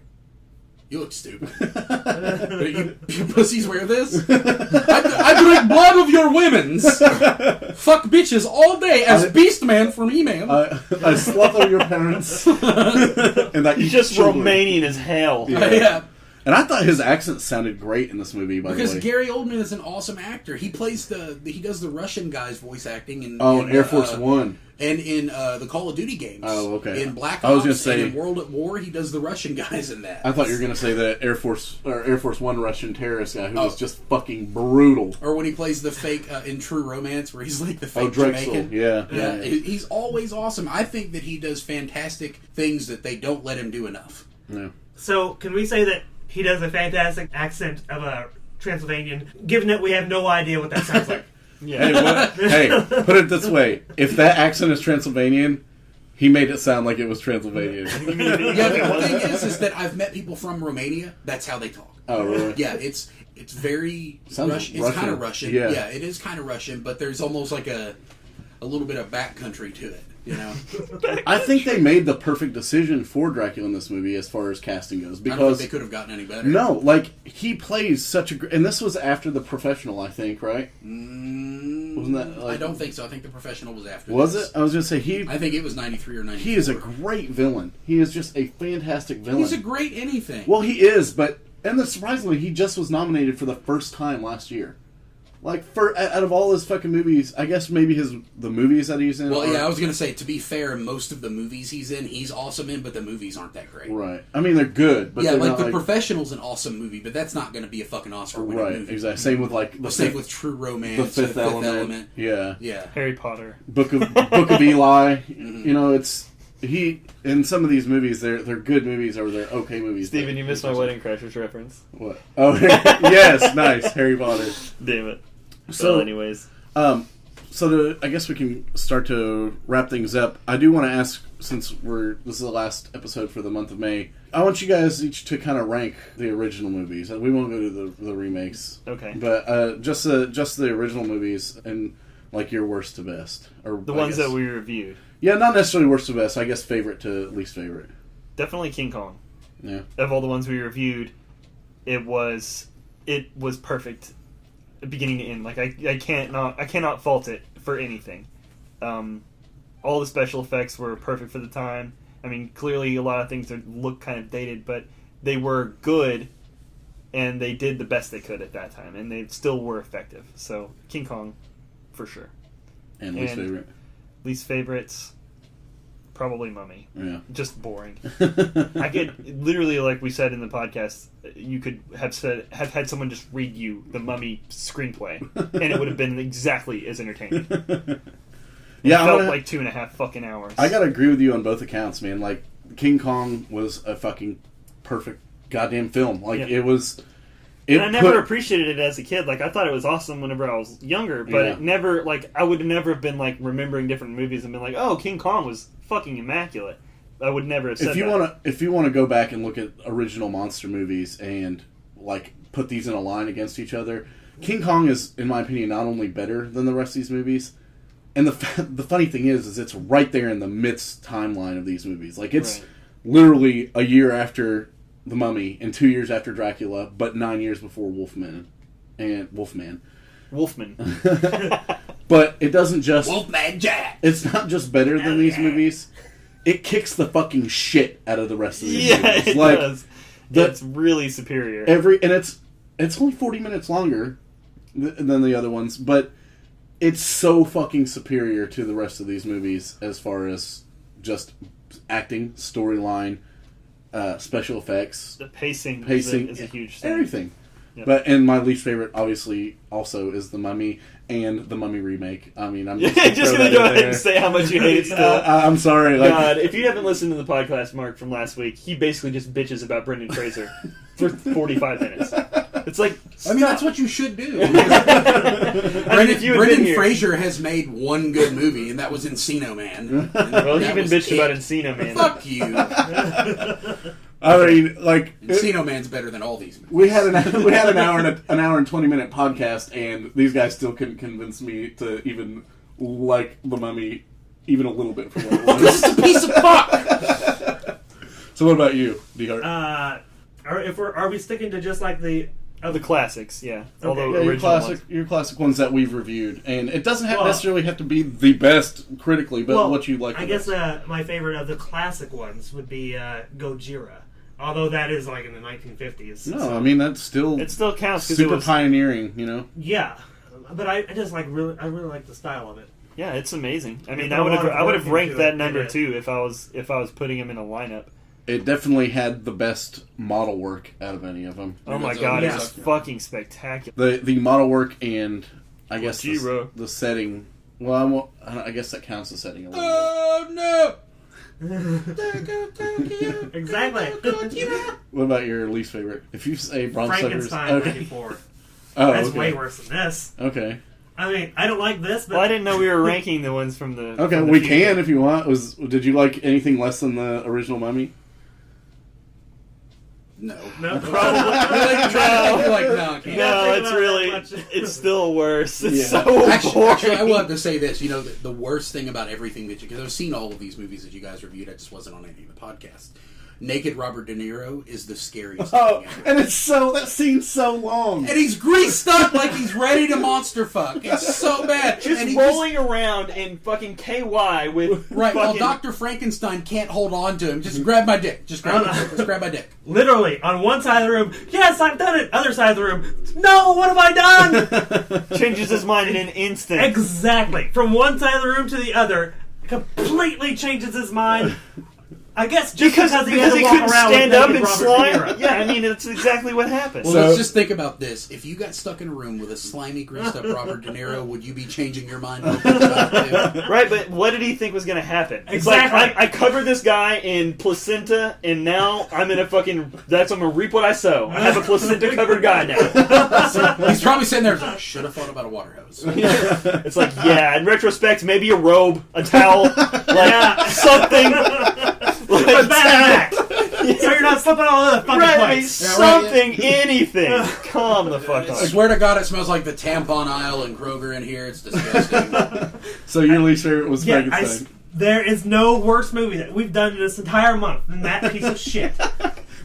S4: You look stupid. you pussies wear this? I drink blood of your women's. Fuck bitches all day as Beastman from He-Man.
S1: I slaughter your parents. And that
S3: He's just Romanian as hell.
S4: Yeah.
S1: And I thought his accent sounded great in this movie, by the
S4: Because
S1: way.
S4: Gary Oldman is an awesome actor. He plays he does the Russian guy's voice acting in
S1: Air Force One.
S4: and in the Call of Duty games.
S1: Oh, okay.
S4: In Black Ops
S1: I was gonna say-
S4: and in World at War, he does the Russian guys in that.
S1: I thought you were going to say the Air Force One Russian terrorist guy who was just fucking brutal.
S4: Or when he plays the fake in True Romance, where he's like the fake
S1: Drexel.
S4: Jamaican.
S1: Yeah.
S4: He's always awesome. I think that he does fantastic things that they don't let him do enough.
S1: Yeah.
S2: So, can we say that he does a fantastic accent of a Transylvanian, given that we have no idea what that sounds like?
S3: Yeah.
S1: Hey, put it this way. If that accent is Transylvanian, he made it sound like it was Transylvanian.
S4: Yeah, but the thing is that I've met people from Romania. That's how they talk.
S1: Oh, really?
S4: Yeah, it's very
S1: Sounds
S4: Russian. It's
S1: Russian.
S4: kind of Russian.
S1: Yeah.
S4: Yeah, it is kind of Russian, but there's almost like a little bit of backcountry to it. You know,
S1: I think they made the perfect decision for Dracula in this movie as far as casting goes.
S4: I don't think
S1: Because
S4: they could have gotten any better.
S1: no, like he plays such a and this was after The Professional, I think, right? Wasn't that? Like,
S4: I don't think so. I think The Professional was after.
S1: Was
S4: this.
S1: it? I was gonna say he.
S4: I think it was 93 or 94.
S1: He is a great villain. He is just a fantastic villain.
S4: He's a great anything.
S1: Well, he is, but and then surprisingly, he just was nominated for the first time last year. Like out of all his fucking movies, I guess maybe the movies that he's in.
S4: Well,
S1: are,
S4: yeah, I was gonna say, to be fair, most of the movies he's in, he's awesome in, but the movies aren't that great.
S1: right. I mean, they're good, but
S4: Yeah,
S1: they're
S4: like
S1: not,
S4: The Professional's an awesome movie, but that's not gonna be a fucking Oscar-winning
S1: right.
S4: movie.
S1: Exactly. Same with like
S4: The same with True Romance,
S1: the Fifth Element. Yeah.
S4: Yeah.
S3: Harry Potter.
S1: Book of Eli. You know, it's he in some of these movies. They're good movies or they're okay movies.
S3: Steven, you missed my Wedding Crashers reference.
S1: What? Oh, yes, nice, Harry Potter.
S3: Damn it.
S1: So,
S3: Well, anyways.
S1: I guess we can start to wrap things up. I do want to ask, since this is the last episode for the month of May, I want you guys each to kind of rank the original movies. We won't go to the remakes.
S3: Okay.
S1: But just the original movies and like your worst to best, or
S3: The ones that we reviewed.
S1: Yeah, not necessarily worst to best. I guess favorite to least favorite.
S3: Definitely King Kong.
S1: Yeah.
S3: Of all the ones we reviewed, it was perfect, beginning to end. Like I cannot fault it for anything. All the special effects were perfect for the time. I mean, clearly a lot of things look kind of dated, but they were good, and they did the best they could at that time, and they still were effective. So King Kong, for sure.
S1: And least
S3: And
S1: favorite.
S3: Least favorites. Probably Mummy.
S1: Yeah.
S3: Just boring. I could literally, like we said in the podcast, you could have had someone just read you the Mummy screenplay, and it would have been exactly as entertaining.
S1: Yeah,
S3: it felt like 2.5 fucking hours.
S1: I gotta agree with you on both accounts, man. Like, King Kong was a fucking perfect goddamn film. Like,
S3: Yeah.
S1: it was...
S3: And I never appreciated it as a kid. Like, I thought it was awesome whenever I was younger, but it never, like, I would never have been, like, remembering different movies and been like, oh, King Kong was fucking immaculate. I would never have said that.
S1: If you want to go back and look at original monster movies and, like, put these in a line against each other, King Kong is, in my opinion, not only better than the rest of these movies, and the funny thing is it's right there in the midst timeline of these movies. Like, it's literally a year after The Mummy and 2 years after Dracula, but 9 years before Wolfman. But it doesn't just...
S4: Wolfman Jack!
S1: It's not just better than these movies. It kicks the fucking shit out of the rest of these movies.
S3: It
S1: like,
S3: does. It's really superior.
S1: And it's only 40 minutes longer than the other ones, but it's so fucking superior to the rest of these movies as far as just acting, storyline, special effects.
S3: The pacing is a huge thing.
S1: Everything.
S3: Yep.
S1: And my least favorite, obviously, also is The Mummy and The Mummy remake. I mean, I'm just
S3: gonna go ahead and say how much you hate it still.
S1: I'm sorry. Like,
S3: God, if you haven't listened to the podcast, Mark, from last week, he basically just bitches about Brendan Fraser for 45 minutes. It's like, stop.
S4: I mean, that's what you should do.
S3: Brendan
S4: Fraser has made one good movie, and that was Encino Man.
S3: Well, he even bitched about Encino Man.
S4: Fuck you.
S1: I mean, like,
S4: Encino Man's better than all these movies.
S1: We had an hour and 20-minute podcast, and these guys still couldn't convince me to even like The Mummy even a little bit for what it was.
S4: This is a piece of fuck.
S1: So, what about you, DeHart?
S2: Are we sticking to just like the
S3: classics? Yeah, all the
S1: your
S3: original ones.
S1: your classic ones that we've reviewed, and it doesn't necessarily have to be the best critically, but what you like.
S2: I guess my favorite of the classic ones would be Gojira. Although that is like in the 1950s.
S1: No, so. I mean it still
S3: counts.
S1: Super pioneering, you know.
S2: Yeah, but I just like really like the style of it.
S3: Yeah, it's amazing. I mean, I would have ranked that number too if I was putting him in a lineup.
S1: It definitely had the best model work out of any of them.
S3: Oh my god, it's fucking spectacular.
S1: The model work and I guess
S3: the
S1: setting. Well, I guess that counts as setting a little bit.
S4: Oh no.
S2: Exactly.
S1: What about your least favorite? If you say Bram Stoker's
S2: Frankenstein 94.
S1: That's
S2: way worse than this.
S1: Okay.
S2: I mean, I don't like this, but
S3: I didn't know we were ranking the ones from the.
S1: Okay,
S3: from the
S1: we
S3: future.
S1: can if you want. Did you like anything less than the original Mummy?
S4: No.
S3: Probably. It's still worse. It's so
S4: actually, I will have to say this. You know, the worst thing about everything because I've seen all of these movies that you guys reviewed. I just wasn't on any of the podcasts. Naked Robert De Niro is the scariest thing ever.
S1: And that scene's so long.
S4: And he's greased up like he's ready to monster fuck. It's so bad.
S3: Just rolling around in fucking KY with
S4: right. While Dr. Frankenstein can't hold on to him. Just grab my dick. Just grab my dick.
S2: Literally, on one side of the room, yes, I've done it. Other side of the room, no, what have I done?
S3: Changes his mind in an instant.
S2: Exactly. From one side of the room to the other, completely changes his mind. I guess just because he had to walk
S3: couldn't
S2: around
S3: stand
S2: with
S3: up and
S2: Robert
S3: slime. Yeah, I mean, that's exactly what happened.
S4: Well, let's just think about this. If you got stuck in a room with a slimy, greased up Robert De Niro, would you be changing your mind?
S3: Right, but what did he think was going to happen?
S2: Exactly.
S3: It's like, I covered this guy in placenta, and now I'm in a fucking... I'm going to reap what I sow. I have a placenta-covered guy now.
S4: So he's probably sitting there like, should have thought about a water hose.
S3: It's like, yeah, in retrospect, maybe a robe, a towel, something...
S2: Like back. So you're not slipping all over the fucking place.
S3: Something, anything. Calm the fuck
S4: I
S3: down.
S4: swear to God, it smells like the tampon aisle in Kroger in here. It's disgusting.
S1: So your least favorite was Frankenstein.
S2: There is no worse movie that we've done this entire month than that piece of shit.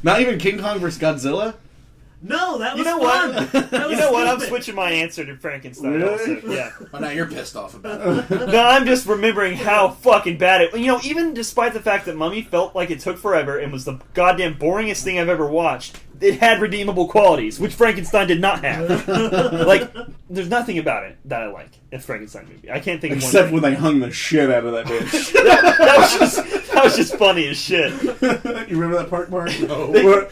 S1: Not even King Kong vs. Godzilla?
S2: No, that was
S3: fun.
S2: You
S3: know what? I'm switching my answer to Frankenstein.
S1: Really?
S3: Also. Yeah.
S4: Well, now you're pissed off about it.
S3: No, I'm just remembering how fucking bad it... You know, even despite the fact that Mummy felt like it took forever and was the goddamn boringest thing I've ever watched, it had redeemable qualities, which Frankenstein did not have. Like, there's nothing about it that I like in Frankenstein movie. I can't think of one.
S1: Except when they hung the shit out of that bitch.
S3: that was just funny as shit.
S1: You remember that part, Mark?
S4: No.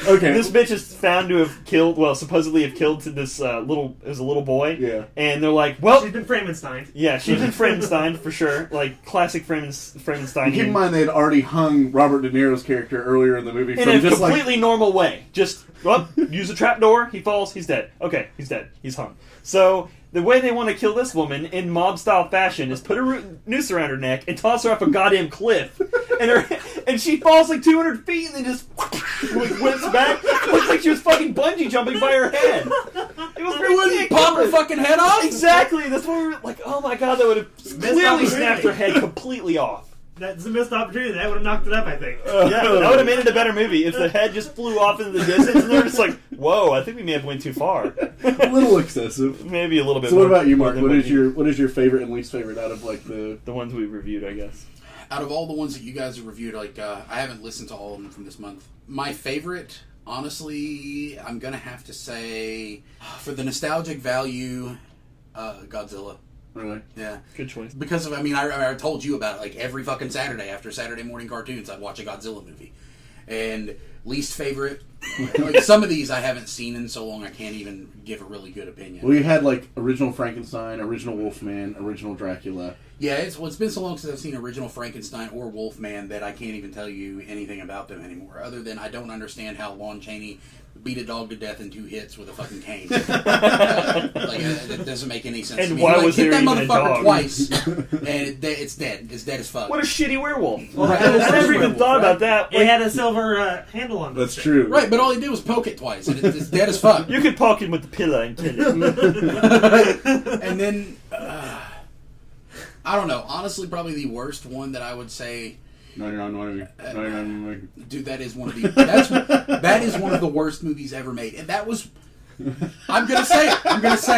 S1: Okay.
S3: This bitch is found to have killed, well, supposedly have killed this it was a little boy.
S1: Yeah.
S3: And they're like, well...
S2: She's been Frankenstein.
S3: Yeah, she's been Frankenstein, for sure. Like, classic Frankenstein.
S1: Keep in mind they had already hung Robert De Niro's character earlier in the movie
S3: In
S1: from
S3: a
S1: just
S3: completely normal way. Just, well, use a trapdoor, he falls, he's dead. Okay, he's dead. He's hung. So, the way they want to kill this woman in mob-style fashion is put a noose around her neck and toss her off a goddamn cliff. And she falls like 200 feet and then just whips back. It looks like she was fucking bungee jumping by her head. It was ridiculous.
S4: Pop her fucking head off?
S3: Exactly. That's what we were like, oh my god, that would have clearly snapped her head completely off.
S2: That's a missed opportunity. That would have knocked it up, I think.
S3: Yeah, that would have made it a better movie if the head just flew off into the distance and they were just like, whoa, I think we may have went too far.
S1: a little excessive.
S3: Maybe a little bit
S1: So
S3: more.
S1: what about you, Mark?
S3: than
S1: What is
S3: you-
S1: your favorite and least favorite out of like the
S3: ones we've reviewed, I guess.
S4: Out of all the ones that you guys have reviewed, like I haven't listened to all of them from this month. My favorite, honestly, I'm gonna have to say, for the nostalgic value, Godzilla.
S1: really?
S4: Yeah,
S3: Good choice.
S4: because of, I mean, I told you about it. Like every fucking Saturday after Saturday morning cartoons, I'd watch a Godzilla movie. And least favorite, like some of these I haven't seen in so long, I can't even give a really good opinion.
S1: Well, you had like original Frankenstein, original Wolfman, original Dracula.
S4: Yeah, it's been so long since I've seen original Frankenstein or Wolfman that I can't even tell you anything about them anymore. Other than I don't understand how Lon Chaney beat a dog to death in 2 hits with a fucking cane. That doesn't make any sense.
S3: And
S4: to me.
S3: why
S4: Like,
S3: was
S4: hit
S3: there
S4: that
S3: even a
S4: motherfucker
S3: dog?
S4: twice, and it's dead. It's dead as fuck.
S3: What a shitty werewolf.
S2: Well,
S4: Right.
S2: it was
S3: I never even
S4: werewolf,
S3: thought
S4: right?
S3: about that.
S2: It had a silver handle on it.
S1: That's true.
S4: Right, but all he did was poke it twice, and it's dead as fuck.
S3: You could poke him with the pillow and kill him.
S4: And then I don't know. Honestly, probably the worst one that I would say.
S1: 99.
S4: Dude, that is one of the that is one of the worst movies ever made, and that was. I'm gonna say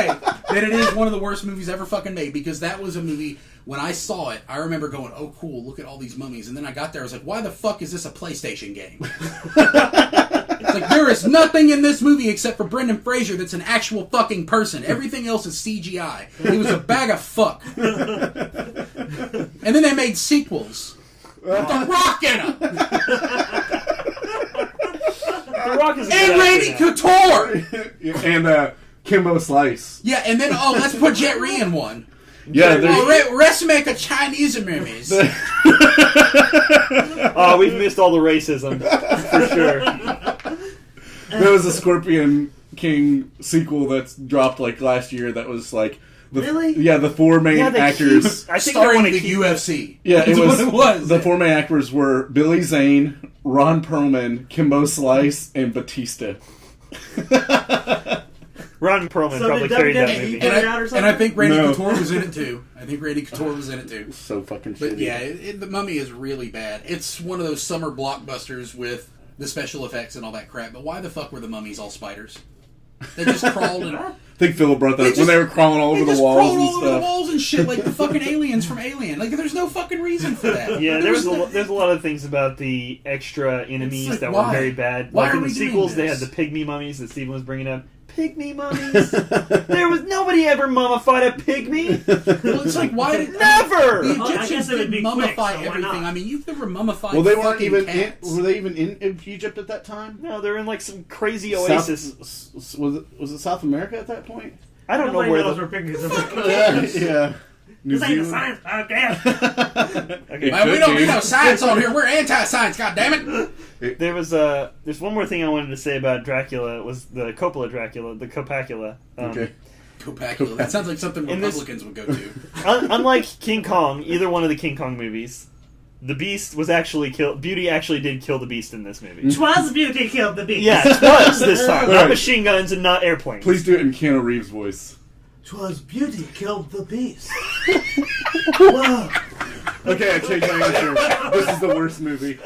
S4: that it is one of the worst movies ever fucking made, because that was a movie. When I saw it, I remember going, "Oh, cool! Look at all these mummies." And then I got there, I was like, "Why the fuck is this a PlayStation game?" It's like, there is nothing in this movie except for Brendan Fraser that's an actual fucking person. Everything else is CGI. He was a bag of fuck. And then they made sequels with The Rock in them.
S3: The Rock is a
S4: And
S3: good
S4: Randy
S3: actor now.
S4: Couture.
S1: And Kimbo Slice.
S4: Yeah, and then, let's put Jet Li in one.
S1: Yeah, there's,
S4: Let's make a Chinese movies.
S3: Oh, we've missed all the racism, for sure.
S1: there was a Scorpion King sequel that's dropped like last year that was like
S2: Really?
S1: Yeah, the 4 main
S3: Yeah, they
S1: actors.
S3: keep- I think
S4: Starring
S3: they
S4: the
S3: keep-
S4: UFC.
S1: Yeah,
S4: That's what it was.
S1: The 4 main actors were Billy Zane, Ron Perlman, Kimbo Slice, and Batista.
S3: Ron Perlman
S2: So
S3: probably
S2: did
S3: carried that
S2: WWE
S3: movie.
S2: put it out or
S4: And
S2: something?
S4: I think Randy
S1: No.
S4: Couture was in it too.
S1: So fucking shitty.
S4: But yeah, The Mummy is really bad. It's one of those summer blockbusters with the special effects and all that crap. But why the fuck were the mummies all spiders? They just crawled and
S1: I think Philip brought that
S4: They
S1: up when
S4: just-
S1: they were crawling all over the
S4: just
S1: walls
S4: crawled
S1: and
S4: all over the
S1: stuff.
S4: walls and shit like the fucking aliens from Alien. Like there's no fucking reason for that.
S3: Yeah,
S4: There's
S3: there's a lot of things about the extra enemies
S4: It's like,
S3: that
S4: why?
S3: were very bad.
S4: Why
S3: Like
S4: are
S3: in the
S4: we doing
S3: sequels, they had
S4: this?
S3: the pygmy mummies that Steven was bringing up. Pygmy mummies? There was nobody ever mummified a pygmy.
S4: Well, it's like why did
S3: Never.
S4: the
S2: Well, I
S4: Egyptians
S2: guess it would
S4: did
S2: be
S4: mummify
S2: quick, so why
S4: everything?
S2: not?
S4: I mean, you've never mummified.
S1: Well, they weren't
S4: fucking
S1: even.
S4: cats.
S1: Were they even in Egypt at that time?
S3: No, they're in like some crazy oasis.
S1: Was it South America at that point?
S3: I don't know
S2: Nobody
S3: where
S2: knows
S3: the.
S2: where pictures are.
S1: Yeah. New
S2: This ain't a
S1: Zealand?
S2: science podcast.
S3: Okay,
S4: Man, we
S1: could
S4: don't
S1: be.
S4: need no science on here. We're anti-science. God damn it!
S3: there's one more thing I wanted to say about Dracula. It was the Coppola Dracula, the Copacula.
S1: Okay.
S4: Copacula. That sounds like something
S3: In this-
S4: Republicans would go to.
S3: Unlike King Kong, either one of the King Kong movies, the Beast was actually killed. Beauty actually did kill the Beast in this movie.
S2: Twas beauty killed the beast.
S3: Yeah, it was this time. Not
S1: Right.
S3: machine guns and not airplanes.
S1: Please do it in Keanu Reeves' voice.
S2: 'Twas beauty killed the beast. Whoa.
S1: Okay, I changed my answer. This is the worst movie.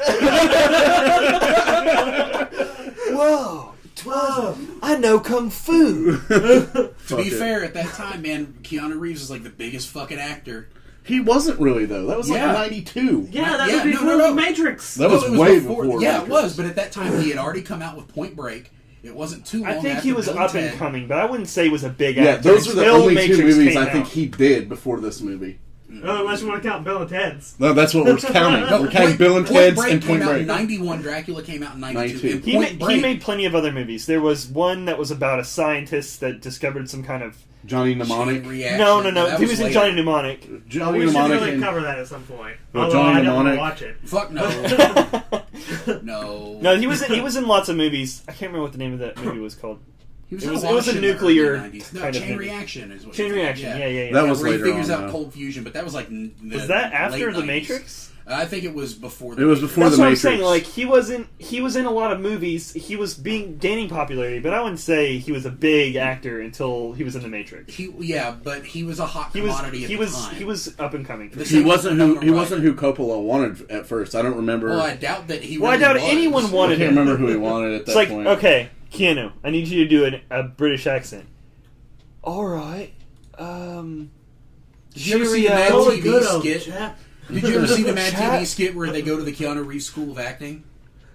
S3: Whoa!
S2: Whoa.
S3: I know kung fu.
S4: To
S1: Fuck
S4: be
S1: it.
S4: fair, at that time, man, Keanu Reeves is like the biggest fucking actor.
S1: He wasn't really, though. That was like
S4: Yeah.
S1: 92.
S2: Yeah, that
S4: Yeah,
S2: was before
S4: no.
S2: The Matrix.
S1: That was
S4: it
S1: way before
S4: Yeah,
S1: Matrix.
S4: it was. But at that time, he had already come out with Point Break. It wasn't too long.
S3: I think
S4: after
S3: he was
S4: Bill
S3: up
S4: Ted.
S3: and coming, but I wouldn't say he was a big
S1: Yeah,
S3: actor.
S1: those are the
S3: until
S1: only
S3: Matrix
S1: two movies
S3: came
S1: I think
S3: out.
S1: he did before this movie.
S2: Oh, unless you want to count Bill and Ted's.
S1: No, that's what we're counting.
S4: No,
S1: We're counting Bill and Ted's and
S4: came
S1: Point
S4: out
S1: Break.
S4: in 91. Dracula came out in 92.
S1: 92.
S4: And
S3: He
S4: Point Break,
S3: made plenty of other movies. There was one that was about a scientist that discovered some kind of...
S1: Johnny
S4: Chain
S1: Mnemonic.
S4: Reaction.
S3: No.
S4: That
S3: He was in
S4: later.
S3: Johnny Mnemonic.
S1: Johnny
S2: We should
S1: Mnemonic.
S2: really
S1: and-
S2: cover that at some point.
S1: Well,
S2: Although
S1: Johnny
S2: I don't want to
S1: Mnemonic.
S2: watch it.
S4: Fuck no. No.
S3: No, he was in lots of movies. I can't remember what the name of that movie was called.
S4: He
S3: It
S4: in
S3: was
S4: lot
S3: a
S4: of shit in the
S3: nuclear
S4: early 90s. No,
S3: kind of
S4: Chain
S3: movie.
S4: Reaction is what
S3: Chain
S4: you're
S3: Reaction,
S4: thinking,
S3: yeah.
S1: That was
S4: where he
S1: later
S4: figures
S1: on,
S4: out
S1: though.
S4: cold fusion, but that was like
S3: Was that after
S4: late
S3: The
S4: 90s.
S3: Matrix?
S4: I think it was before.
S1: It was before
S3: That's
S1: The
S3: what
S1: Matrix.
S3: I'm saying. Like he was in a lot of movies. He was gaining popularity, but I wouldn't say he was a big actor until he was in The Matrix.
S4: But he was a hot
S3: He was
S4: commodity at the time.
S3: he was up and coming.
S4: The
S1: He wasn't who
S4: Right.
S1: Coppola wanted at first. I don't remember.
S4: Well, I doubt that he.
S3: Well, I
S4: really
S3: doubt
S4: was.
S3: anyone
S1: I
S3: wanted
S1: can't
S3: him.
S1: remember who he wanted at
S3: It's
S1: that
S3: like,
S1: point.
S3: okay, Keanu, I need you to do a British accent. All right.
S4: Did you ever see the
S3: Cheerio.
S4: Mad
S2: Oh,
S4: TV
S2: good old
S4: skit?
S2: chap.
S4: Did you ever see the Mad
S3: Chat.
S4: TV skit where they go to the Keanu Reeves School of Acting?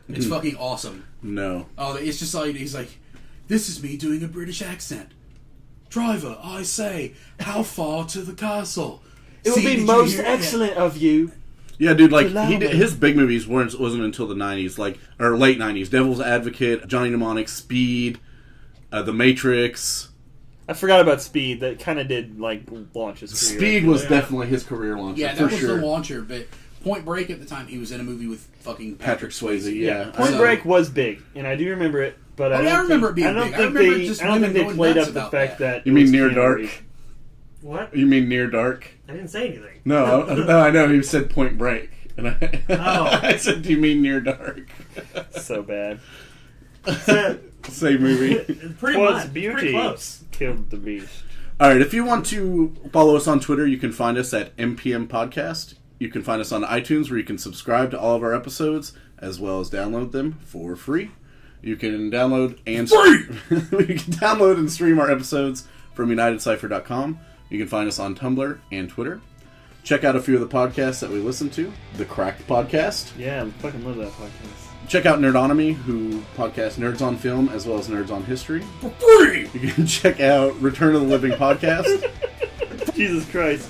S4: It's fucking awesome.
S1: No.
S4: Oh, it's just like he's like, "This is me doing a British accent." Driver, I say, how far to the castle?
S3: It would
S4: See,
S3: be
S4: did you
S3: most
S4: hear it?
S3: excellent of you.
S1: Yeah, dude. Like
S3: Allow
S1: he did,
S3: me.
S1: his big movies wasn't until the '90s, like or late '90s. Devil's Advocate, Johnny Mnemonic, Speed, The Matrix.
S3: I forgot about Speed. That kind of did like launch his career.
S1: Speed was
S2: Yeah.
S1: definitely his career launcher.
S4: Yeah, that
S1: for
S4: was
S1: sure.
S4: the launcher. But Point Break at the time, he was in a movie with fucking
S1: Patrick Swayze. Yeah.
S3: Point
S4: So-
S3: Break was big, and I do remember it. But
S4: Oh, yeah, I remember it being
S3: I don't
S4: big. I
S3: think
S4: remember
S3: they.
S4: just
S3: I don't think
S4: women
S3: they
S4: going
S3: played
S4: nuts
S3: up the
S4: about
S3: fact
S4: that.
S3: that.
S1: You
S3: it
S1: mean
S3: was
S1: Near
S3: Keanu
S1: Dark?
S3: Reeves.
S2: What?
S1: You mean Near Dark?
S2: I didn't say anything.
S1: No, no, I know. He said Point Break, and
S2: Oh.
S1: I said, "Do you mean Near Dark?"
S3: So bad.
S1: Same movie.
S2: It's pretty
S3: Was
S2: much. It's
S3: beauty
S2: pretty close.
S3: killed the beast.
S1: All right, if you want to follow us on Twitter, you can find us at MPM Podcast. You can find us on iTunes, where you can subscribe to all of our episodes, as well as download them for free. You can download and you can download and stream our episodes from Unitedcypher.com. You can find us on Tumblr and Twitter. Check out a few of the podcasts that we listen to. The Cracked Podcast.
S3: Yeah, I fucking love that podcast.
S1: Check out Nerdonomy, who podcast Nerds on Film as well as Nerds on History.
S4: For free!
S1: You can check out Return of the Living Podcast.
S3: Jesus Christ.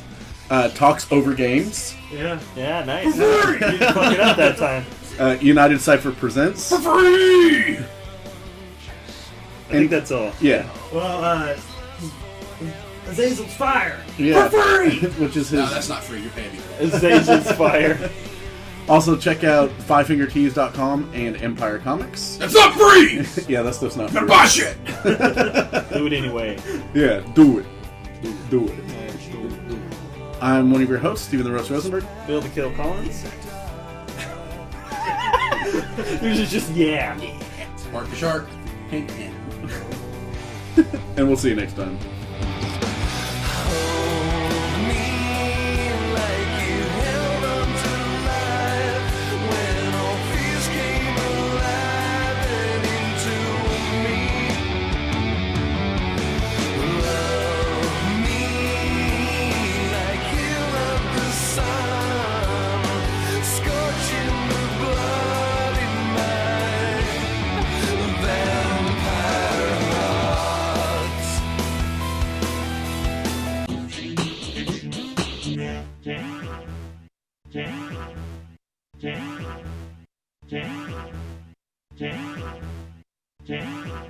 S1: Talks Over Games.
S2: Yeah.
S3: Yeah, nice. You didn't fuck it up that time.
S1: Unitedcypher Presents.
S4: For free!
S3: I think that's all.
S1: Yeah.
S2: Well, Azazel's Fire.
S1: Yeah.
S4: For free!
S1: Which is his.
S4: No, that's not free. You're paying me.
S3: Azaz's Fire.
S1: Also, check out FiveFingerTees.com and Empire Comics.
S4: That's not free!
S1: Yeah, that stuff's not
S4: I'm gonna
S1: free.
S4: buy shit!
S3: Do it anyway.
S1: Yeah, do it. Do it. I'm one of your hosts, Stephen the Roast Rosenberg.
S3: Bill the Kill Collins. Yours is just yeah.
S4: Mark the Shark. Hank Hank.
S1: And we'll see you next time.
S6: Yeah.